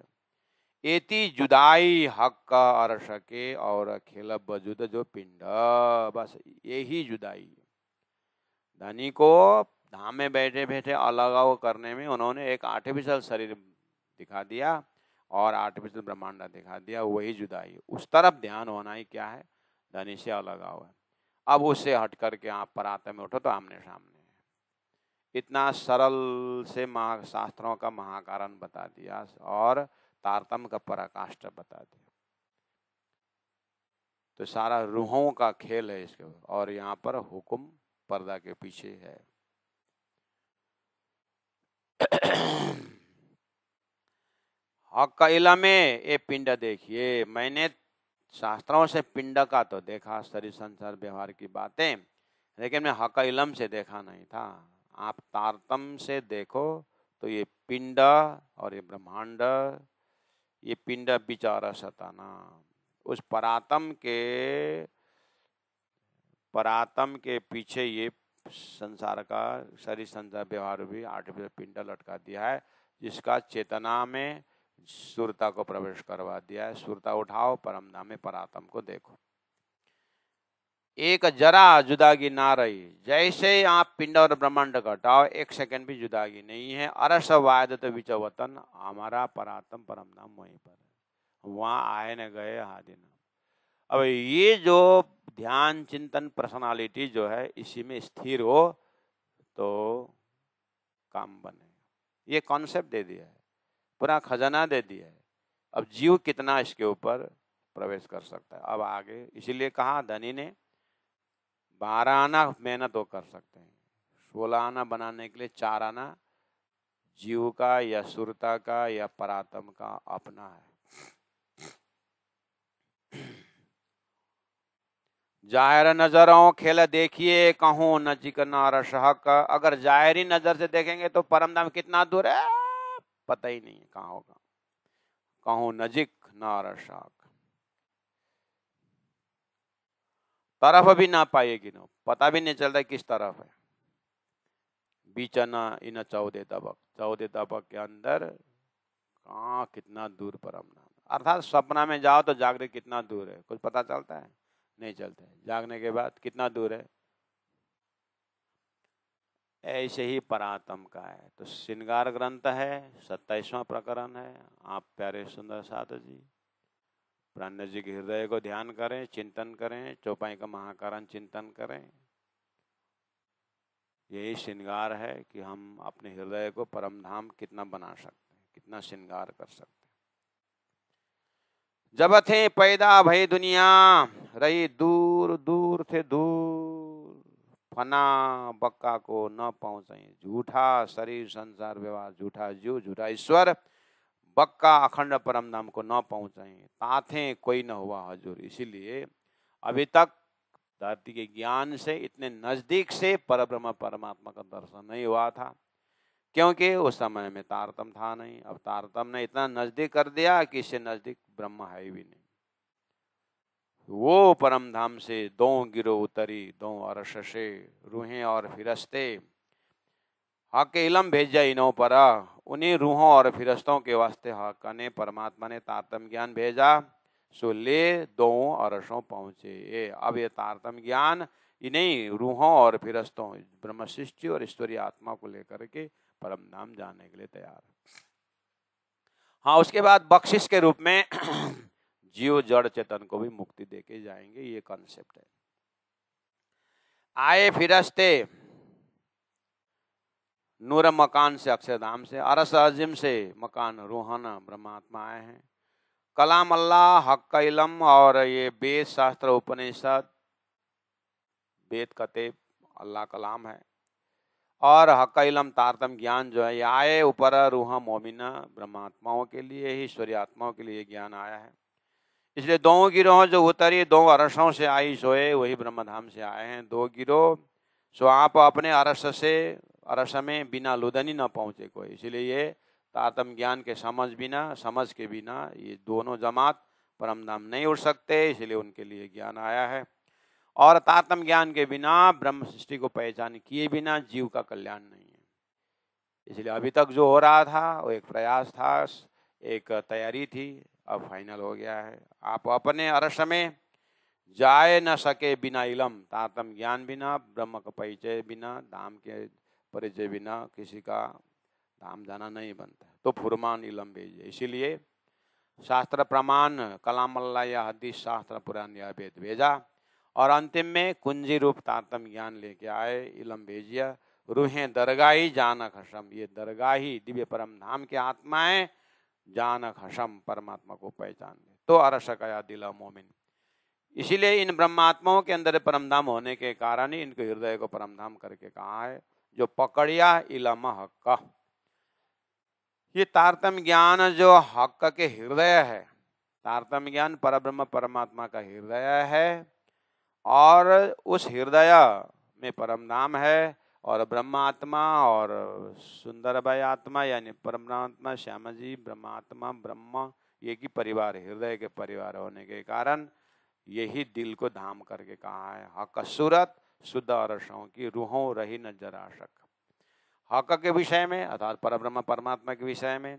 Speaker 1: एती जुदाई हक का अर्श के और खेल बजुद जो पिंड, बस यही जुदाई है। धनी को धाम में बैठे बैठे अलग करने में उन्होंने एक आर्टिफिशियल शरीर दिखा दिया और आर्टिफिशियल ब्रह्मांड दिखा दिया, वही जुदाई। उस तरफ ध्यान होना ही क्या है? धनी से अलग है। अब उससे हट करके आप परात्म में उठो तो आमने सामने है। इतना सरल से शास्त्रों का महाकारण बता दिया और तारतम्य का पराकाष्ठ बता दिया। तो सारा रूहों का खेल है इसके, और यहाँ पर हुक्म पर्दा के पीछे है। हक का इलम में ये पिंड देखिए, मैंने शास्त्रों से पिंड का तो देखा, शरीर संसार व्यवहार की बातें, लेकिन मैं हक का इलम से देखा नहीं था। आप तारतम से देखो तो ये पिंड और ये ब्रह्मांड, ये पिंड विचार सताना, उस परातम के पीछे ये संसार का शरीर संसार व्यवहार भी आर्टिफिशियल पिंड लटका दिया है, जिसका चेतना में सुरता को प्रवेश करवा दिया है। सुरता उठाओ, परमधाम में परातम को देखो। एक जरा जुदागी ना रही। जैसे आप पिंड और ब्रह्मांड घटाओ, एक सेकंड भी जुदागी नहीं है। अरस वायदत विचवतन, हमारा परातम परमधाम वहीं पर है, वहां आए न गए हादि न। अब ये जो ध्यान चिंतन पर्सनालिटी जो है, इसी में स्थिर हो तो काम बने। ये कॉन्सेप्ट दे दिया है, पूरा खजाना दे दिया है। अब जीव कितना इसके ऊपर प्रवेश कर सकता है। अब आगे इसीलिए कहा धनी ने 12 आना मेहनत वो कर सकते हैं, 16 आना बनाने के लिए 4 आना जीव का या सुरता का या परातम का अपना है। जाहिर नजरों खेल देखिए, कहूँ नजीक नारशहक। अगर जाहिरी नजर से देखेंगे तो परमधाम कितना दूर है पता ही नहीं है कहाँ होगा। कहूँ नजीक नारशहक, तरफ भी ना पाएगी, ना पता भी नहीं चलता किस तरफ है। बीचना इन 14 तबक, 14 तबक के अंदर कहाँ कितना दूर परमधाम। अर्थात सपना में जाओ तो जागृत कितना दूर है कुछ पता चलता है? नहीं चलता है। जागने के बाद कितना दूर है? ऐसे ही परातम का है। तो श्रृंगार ग्रंथ है, 27वां प्रकरण है। आप प्यारे सुंदर साधु जी प्राण जी के हृदय को ध्यान करें, चिंतन करें, चौपाई का महाकारण चिंतन करें। यही श्रृंगार है कि हम अपने हृदय को परमधाम कितना बना सकते हैं, कितना श्रृंगार कर सकते हैं। जब थे पैदा भई दुनिया, रही दूर दूर थे दूर, फना बक्का को न पहुंचे। झूठा शरीर संसार व्यवहार, झूठा जीव झूठा ईश्वर, बक्का अखंड परमधाम को न पहुंचे। ताथे कोई न हुआ हजूर। इसीलिए अभी तक धरती के ज्ञान से इतने नजदीक से परब्रह्म परमात्मा का दर्शन नहीं हुआ था, क्योंकि उस समय में तारतम था नहीं। अब तारतम ने इतना नजदीक कर दिया कि इससे नजदीक ब्रह्म है भी नहीं। वो परमधाम से दो गिरो उतरी, दो अरश से रूहें और फिरस्ते, हक इलम भेजा इनो पर। उन्हीं रूहों और फिरस्तों के वास्ते हक ने परमात्मा ने तारतम ज्ञान भेजा, सो ले दो अरशों पहुंचे। अब ये तारतम ज्ञान इन्हीं रूहों और फिरस्तों ब्रह्म सृष्टि और ईश्वरीय आत्मा को लेकर के परमधाम जाने के लिए तैयार। हाँ, उसके बाद बख्शिश के रूप में जीव जड़ चेतन को भी मुक्ति देके जाएंगे, ये कॉन्सेप्ट है। आए फिरस्ते नूर मकान से, अक्षरधाम से, अरस अजिम से मकान रूहाना ब्रह्मात्मा आए हैं। कलाम अल्लाह हक का इलम, और ये वेद शास्त्र उपनिषद वेद कतेब अल्लाह कलाम है। और हक इलम तारतम ज्ञान जो है ये आए ऊपर रूह मोमिना ब्रह्मात्माओं के लिए ही, ईश्वरीय आत्माओं के लिए ज्ञान आया है। इसलिए दो गिरोह जो उतरी दो अरसों से आई सोए वही ब्रह्मधाम से आए हैं। दो गिरोह सो आप अपने अरस में बिना लुदनी न पहुंचे कोई, इसलिए ये तारतम ज्ञान के समझ के बिना ये दोनों जमात परमधाम नहीं उड़ सकते, इसलिए उनके लिए ज्ञान आया है। और तारतम ज्ञान के बिना ब्रह्म सृष्टि को पहचान किए बिना जीव का कल्याण नहीं है। इसलिए अभी तक जो हो रहा था वो एक प्रयास था, एक तैयारी थी, अब फाइनल हो गया है। आप अपने अरस में जाए न सके बिना इलम, तारतम ज्ञान बिना, ब्रह्म का परिचय बिना, धाम के परिचय बिना किसी का धाम जाना नहीं बनता। तो फुरमान इलम भेजिए। इसीलिए शास्त्र प्रमाण कलाम अल्लाह या हदीस शास्त्र पुराण या वेद भेजा और अंतिम में कुंजी रूप तारतम ज्ञान लेके आए, इलम भेजिया। रूहें दरगाही जानक हशम, ये दरगाही दिव्य परम धाम के आत्माएं जानक हशम परमात्मा को पहचान ले तो अरश कया दिला मोमिन। इसीलिए इन ब्रह्मात्माओं के अंदर परमधाम होने के कारण ही इनके हृदय को परमधाम करके कहा है, जो पकड़िया इलम हक्का। ये तारतम ज्ञान जो हक के हृदय है, तारतम ज्ञान परब्रह्म परमात्मा का हृदय है और उस हृदय में परमधाम है और ब्रह्मात्मा और सुंदरबाई आत्मा यानी परमात्मा श्यामा जी ब्रह्मात्मा ब्रह्म ये की परिवार, हृदय के परिवार होने के कारण यही दिल को धाम करके कहा है। हक सूरत शुद्ध अरसों की रूहों रही न जरा शक। हक के विषय में अर्थात परब्रह्म परमात्मा के विषय में,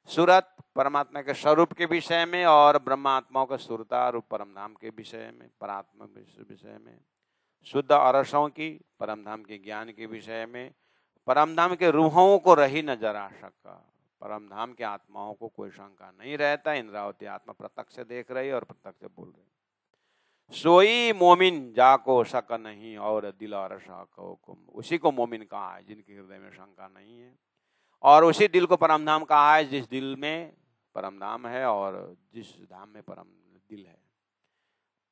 Speaker 1: सूरत परमात्मा के स्वरूप के विषय में और ब्रह्मात्माओं का सुरता रूप परमधाम के विषय में, परात्मा विषय में, शुद्ध अरसों की परमधाम के ज्ञान के विषय में, परमधाम के रूहों को रही न जरा शक। परमधाम के आत्माओं को कोई शंका नहीं रहता। इंद्रावती आत्मा प्रत्यक्ष देख रही और प्रत्यक्ष बोल रही। सोई मोमिन जाको शक नहीं और दिल अरस हुकुम, उसी को मोमिन कहा है जिनके हृदय में शंका नहीं है और उसी दिल को परमधाम कहा है जिस दिल में परमधाम है और जिस धाम में परम दिल है।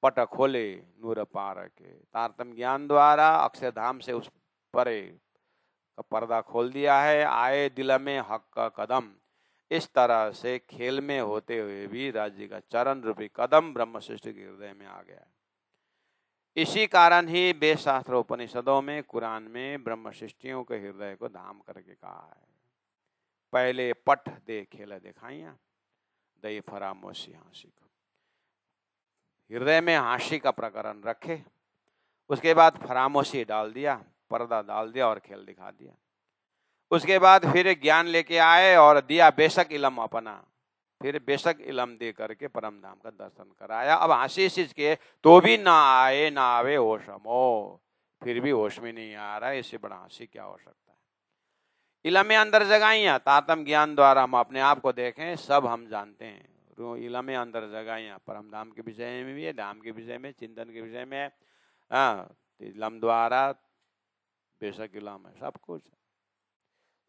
Speaker 1: पट खोले नूर पार के, तारतम ज्ञान द्वारा अक्षय धाम से उस परे का पर्दा खोल दिया है। आए दिल में हक का कदम, इस तरह से खेल में होते हुए भी राज्य का चरण रूपी कदम ब्रह्म सृष्टि के हृदय में आ गया है। इसी कारण ही वेद शास्त्र उपनिषदों में कुरान में ब्रह्म सृष्टियों के हृदय को धाम करके कहा है। पहले पट दे खेल दिखाइया दई फरामोशी हांसी को, हृदय में हांसी का प्रकरण रखे, उसके बाद फरामोशी डाल दिया, पर्दा डाल दिया और खेल दिखा दिया। उसके बाद फिर ज्ञान लेके आए और दिया बेशक इलम अपना, फिर बेशक इलम दे करके परम धाम का दर्शन कराया। अब हंसी सीज के तो भी ना आवे होश हमो, फिर भी होश में नहीं आ रहा है, इससे बड़ा हंसी क्या हो सकता है। इलम में अंदर जगाइया, तातम ज्ञान द्वारा हम अपने आप को देखें, सब हम जानते हैं। इलम में अंदर जगाइया परम धाम के विषय में भी है, धाम के विषय में, चिंतन के विषय में, इलम द्वारा बेशक इलम है, सब कुछ।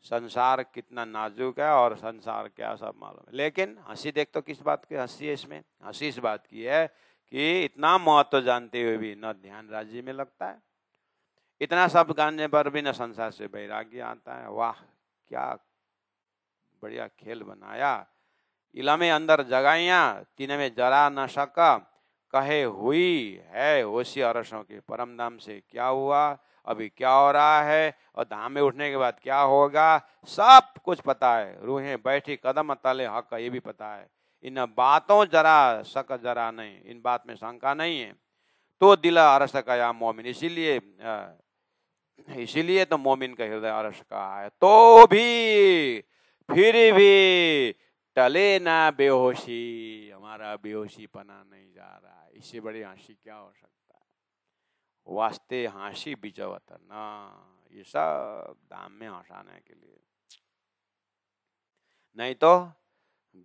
Speaker 1: संसार कितना नाजुक है और संसार क्या सब मालूम है। लेकिन हंसी देख तो किस बात की हंसी है इसमें? हंसी इस बात की है कि इतना महत्व जानते हुए भी न ध्यान राज्य में लगता है, इतना सब जानने पर भी न संसार से वैराग्य आता है। वाह क्या बढ़िया खेल बनाया। इलमे अंदर जगाइया तीन में जरा न सका, कहे हुई है होशी अरसों के परम धाम से क्या हुआ, अभी क्या हो रहा है और धाम में उठने के बाद क्या होगा, सब कुछ पता है। रूहें बैठी कदम तले हक का ये भी पता है। इन बातों जरा शक जरा नहीं, इन बात में शंका नहीं है। तो दिल अरस का या मोमिन, इसीलिए तो मोमिन का हृदय अरस कहा है। तो भी फिर भी टले ना बेहोशी, हमारा बेहोशी पना नहीं जा रहा है। इससे बड़ी हंसी क्या हो सकता है। वास्ते हंसी बिजवत ना, ये सब दाम में हंसाने के लिए, नहीं तो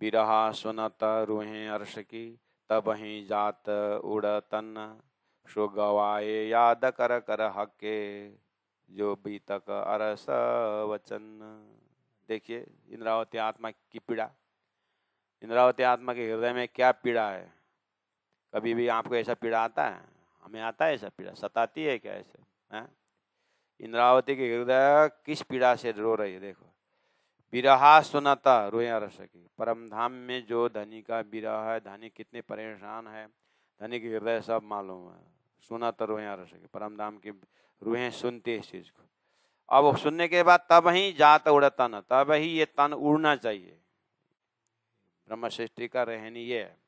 Speaker 1: बिरहा सुनत रूहें अर्श की, तब ही जात उड़तन, सो गवाए याद कर कर हके, जो बीतक अरस वचन। देखिए इंद्रावती आत्मा की पीड़ा, इंद्रावती आत्मा के हृदय में क्या पीड़ा है। कभी भी आपको ऐसा पीड़ा आता है? हमें आता है ऐसा पीड़ा? सताती है क्या ऐसे? इंद्रावती के हृदय किस पीड़ा से रो रही है देखो। विरहा सुनाता रोया रस की। परम धाम में जो धनी का विरह है, धनी कितने परेशान है, धनी के हृदय सब मालूम है। सुनाता रोया रस की, परम धाम की रूहें सुनती इस चीज को। अब वो सुनने के बाद तब ही जात उड़ता न, तब ही ये तन उड़ना चाहिए। ब्रह्म सृष्टि का रहनी ये है।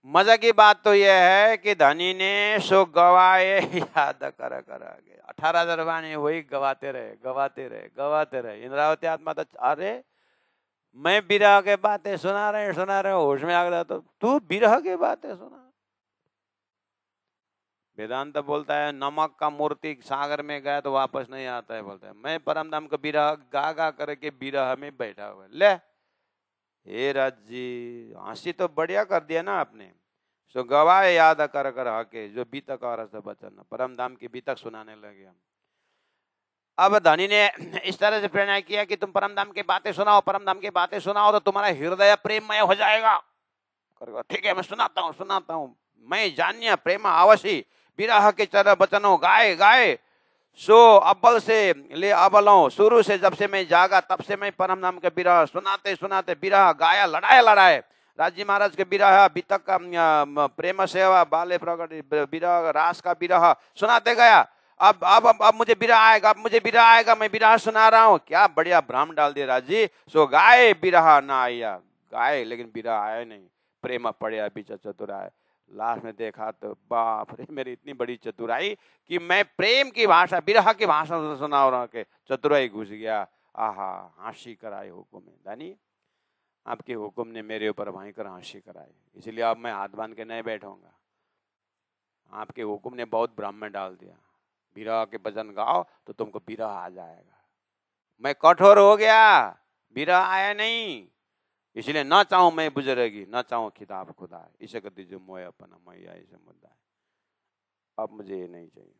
Speaker 1: मजा की बात तो यह है कि धनी ने सो गवाए याद कर कर आगे 18 दरबाने वही गवाते रहे। इंद्रावती आत्मा तो अरे मैं विरह के बातें सुना रहे होश में आ गया तो तू विरह के बातें सुना। वेदांत बोलता है नमक का मूर्ति सागर में गया तो वापस नहीं आता है, बोलता है मैं परम धाम का विरह गा करके विरह में बैठा हुआ। ले हे राज जी, हंसी तो बढ़िया कर दिया ना आपने। सो गवाए याद कर कर हके जो बीतक और बचन, परम धाम की बीतक सुनाने लगे। अब धनी ने इस तरह से प्रेरणा किया कि तुम परम धाम की बातें सुनाओ तो तुम्हारा हृदय प्रेममय हो जाएगा। ठीक है मैं सुनाता हूँ। मैं जानिया प्रेम आवशी विरह के चर बचनों गाए सो अब्बल से ले अबलों, शुरू से जब से मैं जागा तब से मैं परम नाम के विरह सुनाते विरह गाया लड़ाए। राजी महाराज के विरह बीतक का प्रेम सेवा बाले प्रगट विरह रास का विरह सुनाते गया। अब मुझे विरह आएगा, मैं विरह सुना रहा हूँ। क्या बढ़िया भ्रम डाल दिया राजी। सो गाए विरह ना आया, गाए लेकिन विरह आया नहीं, प्रेम पड़े बीच चतुराए। लास्ट में देखा तो बाप रे, मेरी इतनी बड़ी चतुराई कि मैं प्रेम की भाषा विरह की भाषा सुना रहा के चतुराई घुस गया। आहा, हंसी कराई हुकुम है दानी, आपके हुकुम ने मेरे ऊपर भयंकर हंसी कराई, इसलिए अब मैं हाथ बांध के नहीं बैठूंगा। आपके हुकुम ने बहुत भ्रम में डाल दिया। विरह के भजन गाओ तो तुमको विरह आ जाएगा। मैं कठोर हो गया, विरह आया नहीं, इसलिए न चाहूं मैं बुजुर्गी, न चाहूं खिताब खुदा, इसे कर दीजिए मोह अपना मैया इसे मुद्दा है। अब मुझे ये नहीं चाहिए।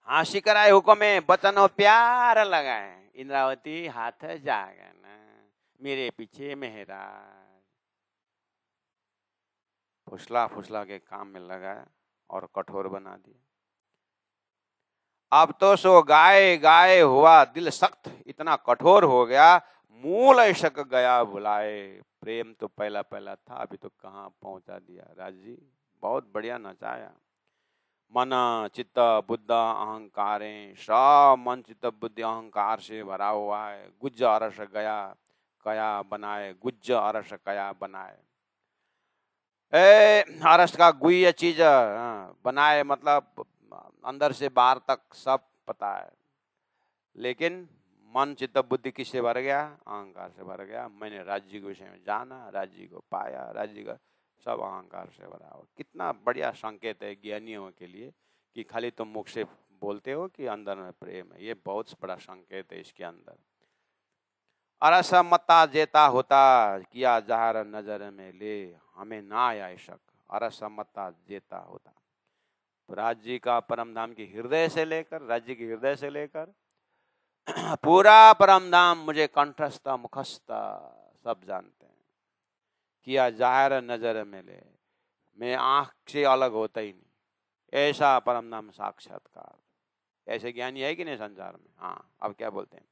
Speaker 1: हाँसी कराए हुक्म में बचन प्यार लगाए। इंद्रावती हाथ जागा ना मेरे पीछे मेहरा, फुसला के काम में लगाया और कठोर बना दिया। अब तो सो गाए हुआ दिल सख्त इतना कठोर हो गया, मूल ऐशक गया भुलाए। प्रेम तो पहला था, अभी तो कहाँ पहुंचा दिया। राज जी बहुत बढ़िया नचाया। मन चित्त बुद्ध अहंकारें, सब मन चित्त बुद्धि अहंकार से भरा हुआ है। गुज्ज अरस गया कया बनाए, गुज्ज अरस कया बनाए। अरस का गुह्य चीज बनाए, मतलब अंदर से बाहर तक सब पता है, लेकिन मन चित्त बुद्धि किससे भर गया? अहंकार से भर गया। मैंने राज्य के विषय में जाना, राज्य को पाया, राज्य का सब अहंकार से भरा हो। कितना बढ़िया संकेत है ज्ञानियों के लिए कि खाली तुम मुख से बोलते हो कि अंदर में प्रेम है। ये बहुत बड़ा संकेत है इसके अंदर। अरसमता जेता होता किया जहर नजर में ले, हमें ना आया शक। अरसमता जेता होता, राज्य का परम धाम की हृदय से लेकर, राज्य की हृदय से लेकर पूरा परम धाम मुझे कंठस्थ मुखस्थ सब जानते हैं। किया जाहिर नजर में ले, मैं आंख से अलग होता ही नहीं। ऐसा परम धाम साक्षात्कार, ऐसे ज्ञानी है कि नहीं संसार में? हाँ, अब क्या बोलते हैं?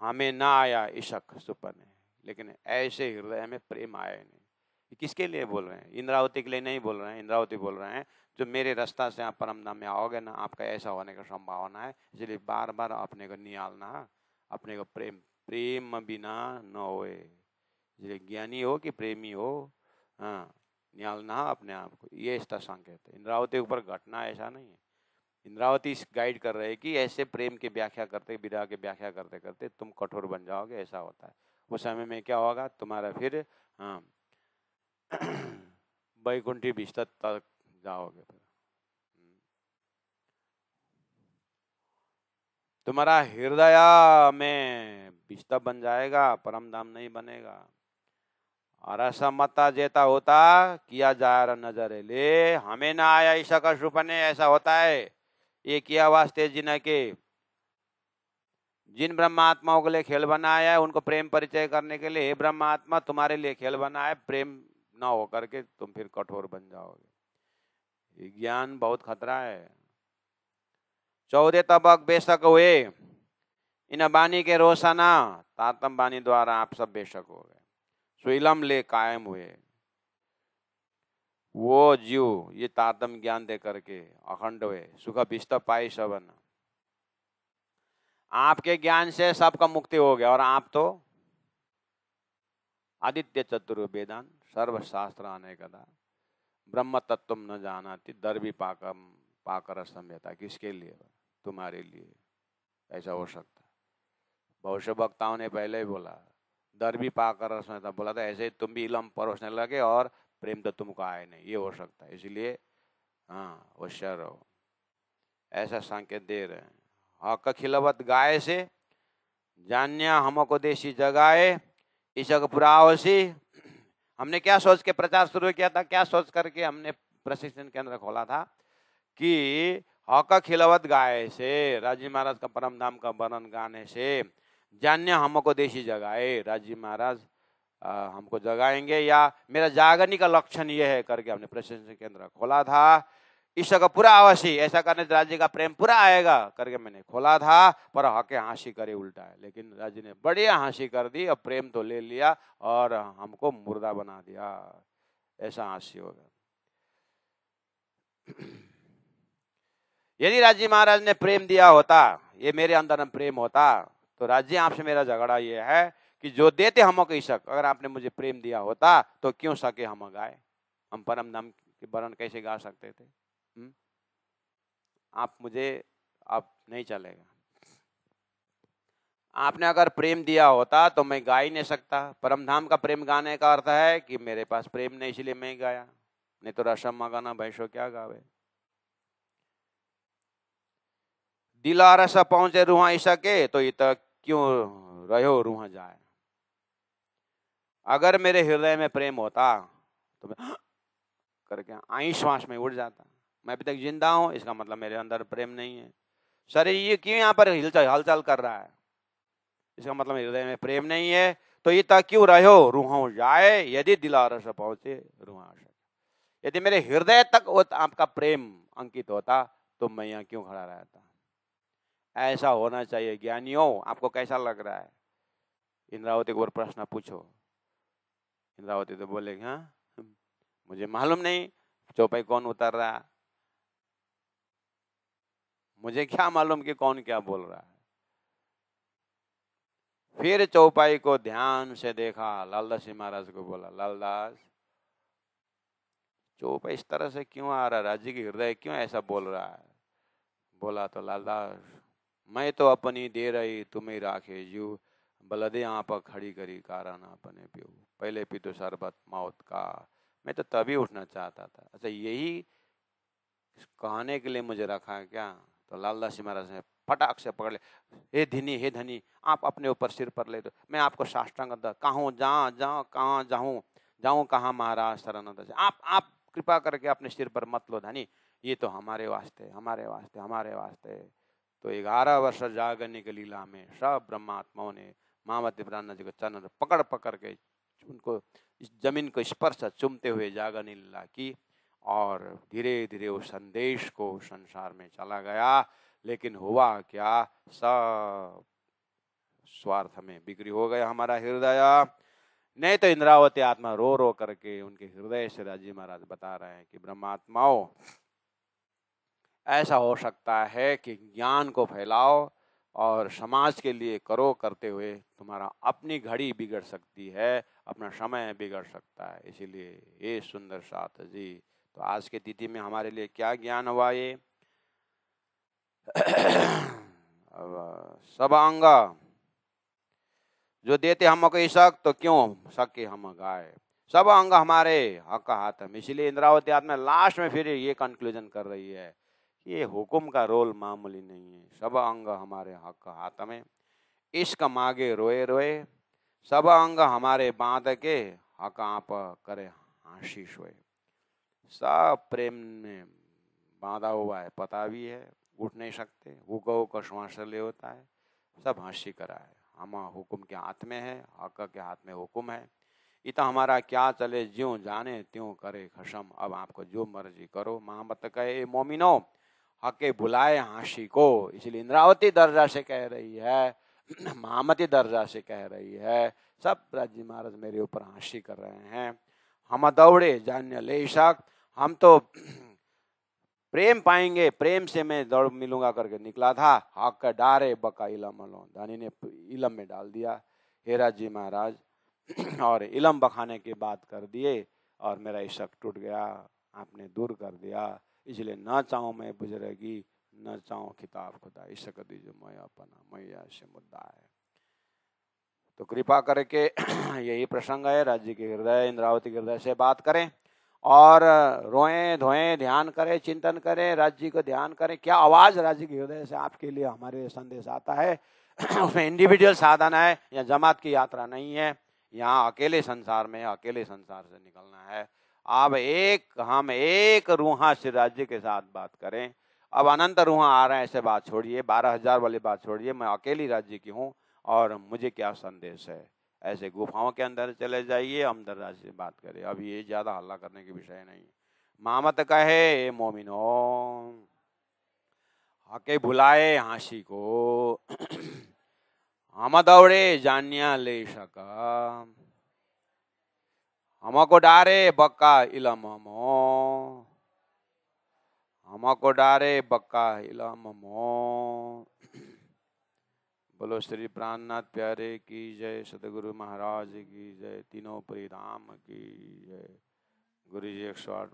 Speaker 1: हमें ना आया इशक सुपने, लेकिन ऐसे हृदय में प्रेम आया नहीं। किसके लिए बोल रहे हैं? इंद्रावती के लिए नहीं बोल रहे हैं। इंद्रावती बोल रहे हैं जो मेरे रास्ता से आप परम धाम में आओगे ना, आपका ऐसा होने का संभावना है। इसलिए बार बार अपने को निहालना, अपने को प्रेम बिना न होए। इसलिए ज्ञानी हो कि प्रेमी हो, हाँ, निहालना अपने आप को, ये इसका संकेत है। इंद्रावती के ऊपर घटना ऐसा नहीं है। इंद्रावती गाइड कर रहे हैं कि ऐसे प्रेम की व्याख्या करते, विरह की व्याख्या करते करते तुम कठोर बन जाओगे, ऐसा होता है। उस समय में क्या होगा तुम्हारा? फिर हाँ वैकुंठी विस्तर तक जाओगे, तुम्हारा हृदय में विस्तर बन जाएगा, परम धाम नहीं बनेगा। और असमता जेता होता किया जा नजर ले, हमें ना आया ईशा का सुपने, ऐसा होता है। ये किया वास्ते जिन्हें के, जिन ब्रह्मात्माओं के लिए खेल बनाया है उनको प्रेम परिचय करने के लिए, हे ब्रह्मात्मा तुम्हारे लिए खेल बना है, प्रेम न होकर के तुम फिर कठोर बन जाओगे। ये ज्ञान बहुत खतरा है। 14 तबक बेशक हुए, इन बानी के रोशना, तातम बानी द्वारा आप सब बेशक हो गए। सुइलम ले कायम हुए, वो जीव ये तातम ज्ञान दे करके अखंड हुए, सुख बिस्त पाई सबन। आपके ज्ञान से सबका मुक्ति हो गया, और आप तो आदित्य चतुर्वेदान सर्वशास्त्र आने कदा ब्रह्म तत्व न जानाति दर्भी पाकम पाकर संहिता। किसके लिए? तुम्हारे लिए। ऐसा हो सकता है। भविष्य वक्ताओं ने पहले ही बोला, दर्भी पाकर संहिता बोला था, ऐसे तुम भी इलम परोसने लगे और प्रेम तो तुमको आए नहीं, ये हो सकता है। इसलिए हाँ होशियार रहो, ऐसा संकेत दे रहे हैं। हक खिलवत गाय से जान्या हमको देशी जगाए, ईशक पुरावसी। हमने क्या सोच के प्रचार शुरू किया था, क्या सोच करके हमने प्रशिक्षण केंद्र खोला था कि हक खिलवत गाय से, राजी महाराज का परम धाम का वर्णन गाने से जान्य हमको देशी जगाए, राजी महाराज हमको जगाएंगे, या मेरा जागने का लक्षण ये है करके हमने प्रशिक्षण केंद्र खोला था। ईश्वर का पूरा आवासी, ऐसा करने से राज्य का प्रेम पूरा आएगा करके मैंने खोला था, पर हके हाँसी करे उल्टा है। लेकिन राज्य ने बढ़िया हाँसी कर दी, अब प्रेम तो ले लिया और हमको मुर्दा बना दिया। ऐसा हाँसी होगा। यदि राज्य महाराज ने प्रेम दिया होता, ये मेरे अंदर में प्रेम होता, तो राज्य आपसे मेरा झगड़ा ये है कि जो देते हमको ईशक, अगर आपने मुझे प्रेम दिया होता तो क्यों सके हम गाए? हम परम धाम के वर्णन कैसे गा सकते थे? आप मुझे, आप नहीं चलेगा। आपने अगर प्रेम दिया होता तो मैं गा ही नहीं सकता। परम धाम का प्रेम गाने का अर्थ है कि मेरे पास प्रेम नहीं, इसलिए मैं गाया, नहीं तो रसम गाना भैंसो क्या गावे। दिला रस पहुंचे रूहा ईशा के, तो इत क्यों रहो रूहा जाए। अगर मेरे हृदय में प्रेम होता तो मैं करके आई श्वास में उड़ जाता। मैं अभी तक जिंदा हूं, इसका मतलब मेरे अंदर प्रेम नहीं है। शरीर ये क्यों यहाँ पर हलचल कर रहा है, इसका मतलब हृदय में प्रेम नहीं है। तो ये तक क्यों रहो रूहों जाए, यदि दिला रस पहुंचे रूहा। यदि मेरे हृदय तक आपका प्रेम अंकित होता तो मैं यहाँ क्यों खड़ा रहता। ऐसा होना चाहिए ज्ञानियों। आपको कैसा लग रहा है? इंद्रावती को प्रश्न पूछो। इंद्रावती तो बोलेगी हाँ मुझे मालूम नहीं चौपाई कौन उतर रहा है, मुझे क्या मालूम कि कौन क्या बोल रहा है। फिर चौपाई को ध्यान से देखा, लालदास जी महाराज को बोला, लालदास चौपाई इस तरह से क्यों आ रहा है, राज्य की हृदय क्यों ऐसा बोल रहा है? बोला तो लालदास, मैं तो अपनी दे रही तुम्हें राखे जीव, बलदे आप खड़ी करी कारण अपने पीऊ, पहले पी तो शरबत मौत का। मैं तो तभी उठना चाहता था। अच्छा यही कहने के लिए मुझे रखा है क्या? तो लालदास जी महाराज ने फटाक से पकड़ ले, हे धनी हे धनी, आप अपने ऊपर सिर पर ले दो, मैं आपको साष्टांग कहूँ जहाँ जाऊँ कहाँ जाऊँ जाऊँ कहाँ महाराज शरण। आप कृपा करके अपने सिर पर मत लो धनी, ये तो हमारे वास्ते हमारे वास्ते हमारे वास्ते। तो 11 वर्ष जागने की लीला में सब ब्रह्मात्माओं ने मामती ब्रह्मा जी को चरण पकड़ पकड़ के उनको इस जमीन को स्पर्श चूमते हुए जागने लीला की, और धीरे धीरे उस संदेश को संसार में चला गया। लेकिन हुआ क्या, सब स्वार्थ में बिक्री हो गया हमारा हृदय। नहीं तो इंद्रावती आत्मा रो रो करके उनके हृदय से राजी महाराज बता रहे हैं कि ब्रह्मात्माओं ऐसा हो सकता है कि ज्ञान को फैलाओ और समाज के लिए करो, करते हुए तुम्हारा अपनी घड़ी बिगड़ सकती है, अपना समय बिगड़ सकता है। इसीलिए ये सुंदर साथ जी, तो आज के तिथि में हमारे लिए क्या ज्ञान हुआ ये सब अंग जो देते हमको ईशक, तो क्यों सके हम गाए। सब अंग हमारे हक हाथ में। इसलिए इंद्रावती आत्मा लास्ट में फिर ये कंक्लूजन कर रही है कि ये हुक्म का रोल मामूली नहीं है। सब अंग हमारे हक हाथ में, इश्क मांगे रोए रोए, सब अंग हमारे बांध के हक आप करे हाँसी सोए। सब प्रेम में बांधा हुआ है, पता भी है, उठ नहीं सकते, हुक्म का श्वास ले होता है, सब हाँसी करा है। हम हुक्म के हाथ में है, हक के हाथ में हुक्म है। इतना हमारा क्या चले, ज्यों जाने त्यों करे खशम। अब आपको जो मर्जी करो। मोहम्मद कहे मोमिनो हके बुलाए हाशी को, इसलिए इंद्रावती दर्जा से कह रही है, महामती दर्जा से कह रही है। सब राजी महाराज मेरे ऊपर हाशी कर रहे हैं। हम दौड़े जान्य लेशक, हम तो प्रेम पाएंगे, प्रेम से मैं दौड़ मिलूंगा करके निकला था। हक डारे बका इलम अलो, धनी ने इलम में डाल दिया हे राजी महाराज। और इलम बखाने की बात कर दिए और मेरा इश्क टूट गया, आपने दूर कर दिया। इसलिए न चाहूं मैं बुजुर्गी, न चाहूं खिताब खुदा, इश्क दीजिए मैं अपना, मैया से मुद्दा है। तो कृपा करके यही प्रसंग है, राज्य के हृदय, इंद्रावती के हृदय से बात करें और रोएं धोएं, ध्यान करें, चिंतन करें, राज्य को ध्यान करें। क्या आवाज राज्य के हृदय से आपके लिए हमारे संदेश आता है। उसमें इंडिविजुअल साधन है या जमात की यात्रा नहीं है। यहाँ अकेले संसार में, अकेले संसार से निकलना है। अब हम एक रूहा से राज्य के साथ बात करें। अब अनंत रूहा आ रहे हैं, ऐसे बात छोड़िए, 12,000 वाली बात छोड़िए। मैं अकेली राज्य की हूँ और मुझे क्या संदेश है, ऐसे गुफाओं के अंदर चले जाइए, अंदर राज्य से बात करें। अब ये ज्यादा हल्ला करने की विषय नहीं। मामत कहे मोमिनो हके बुलाए हाशी को, हम दौड़े जानिया ले सका, हमको डारे बक्का इलम मो, हमको डारे बक्का इलम मो। बोलो श्री प्राणनाथ प्यारे की जय, सतगुरु महाराज की जय, तीनों परिधाम की जय। गुरु जी 108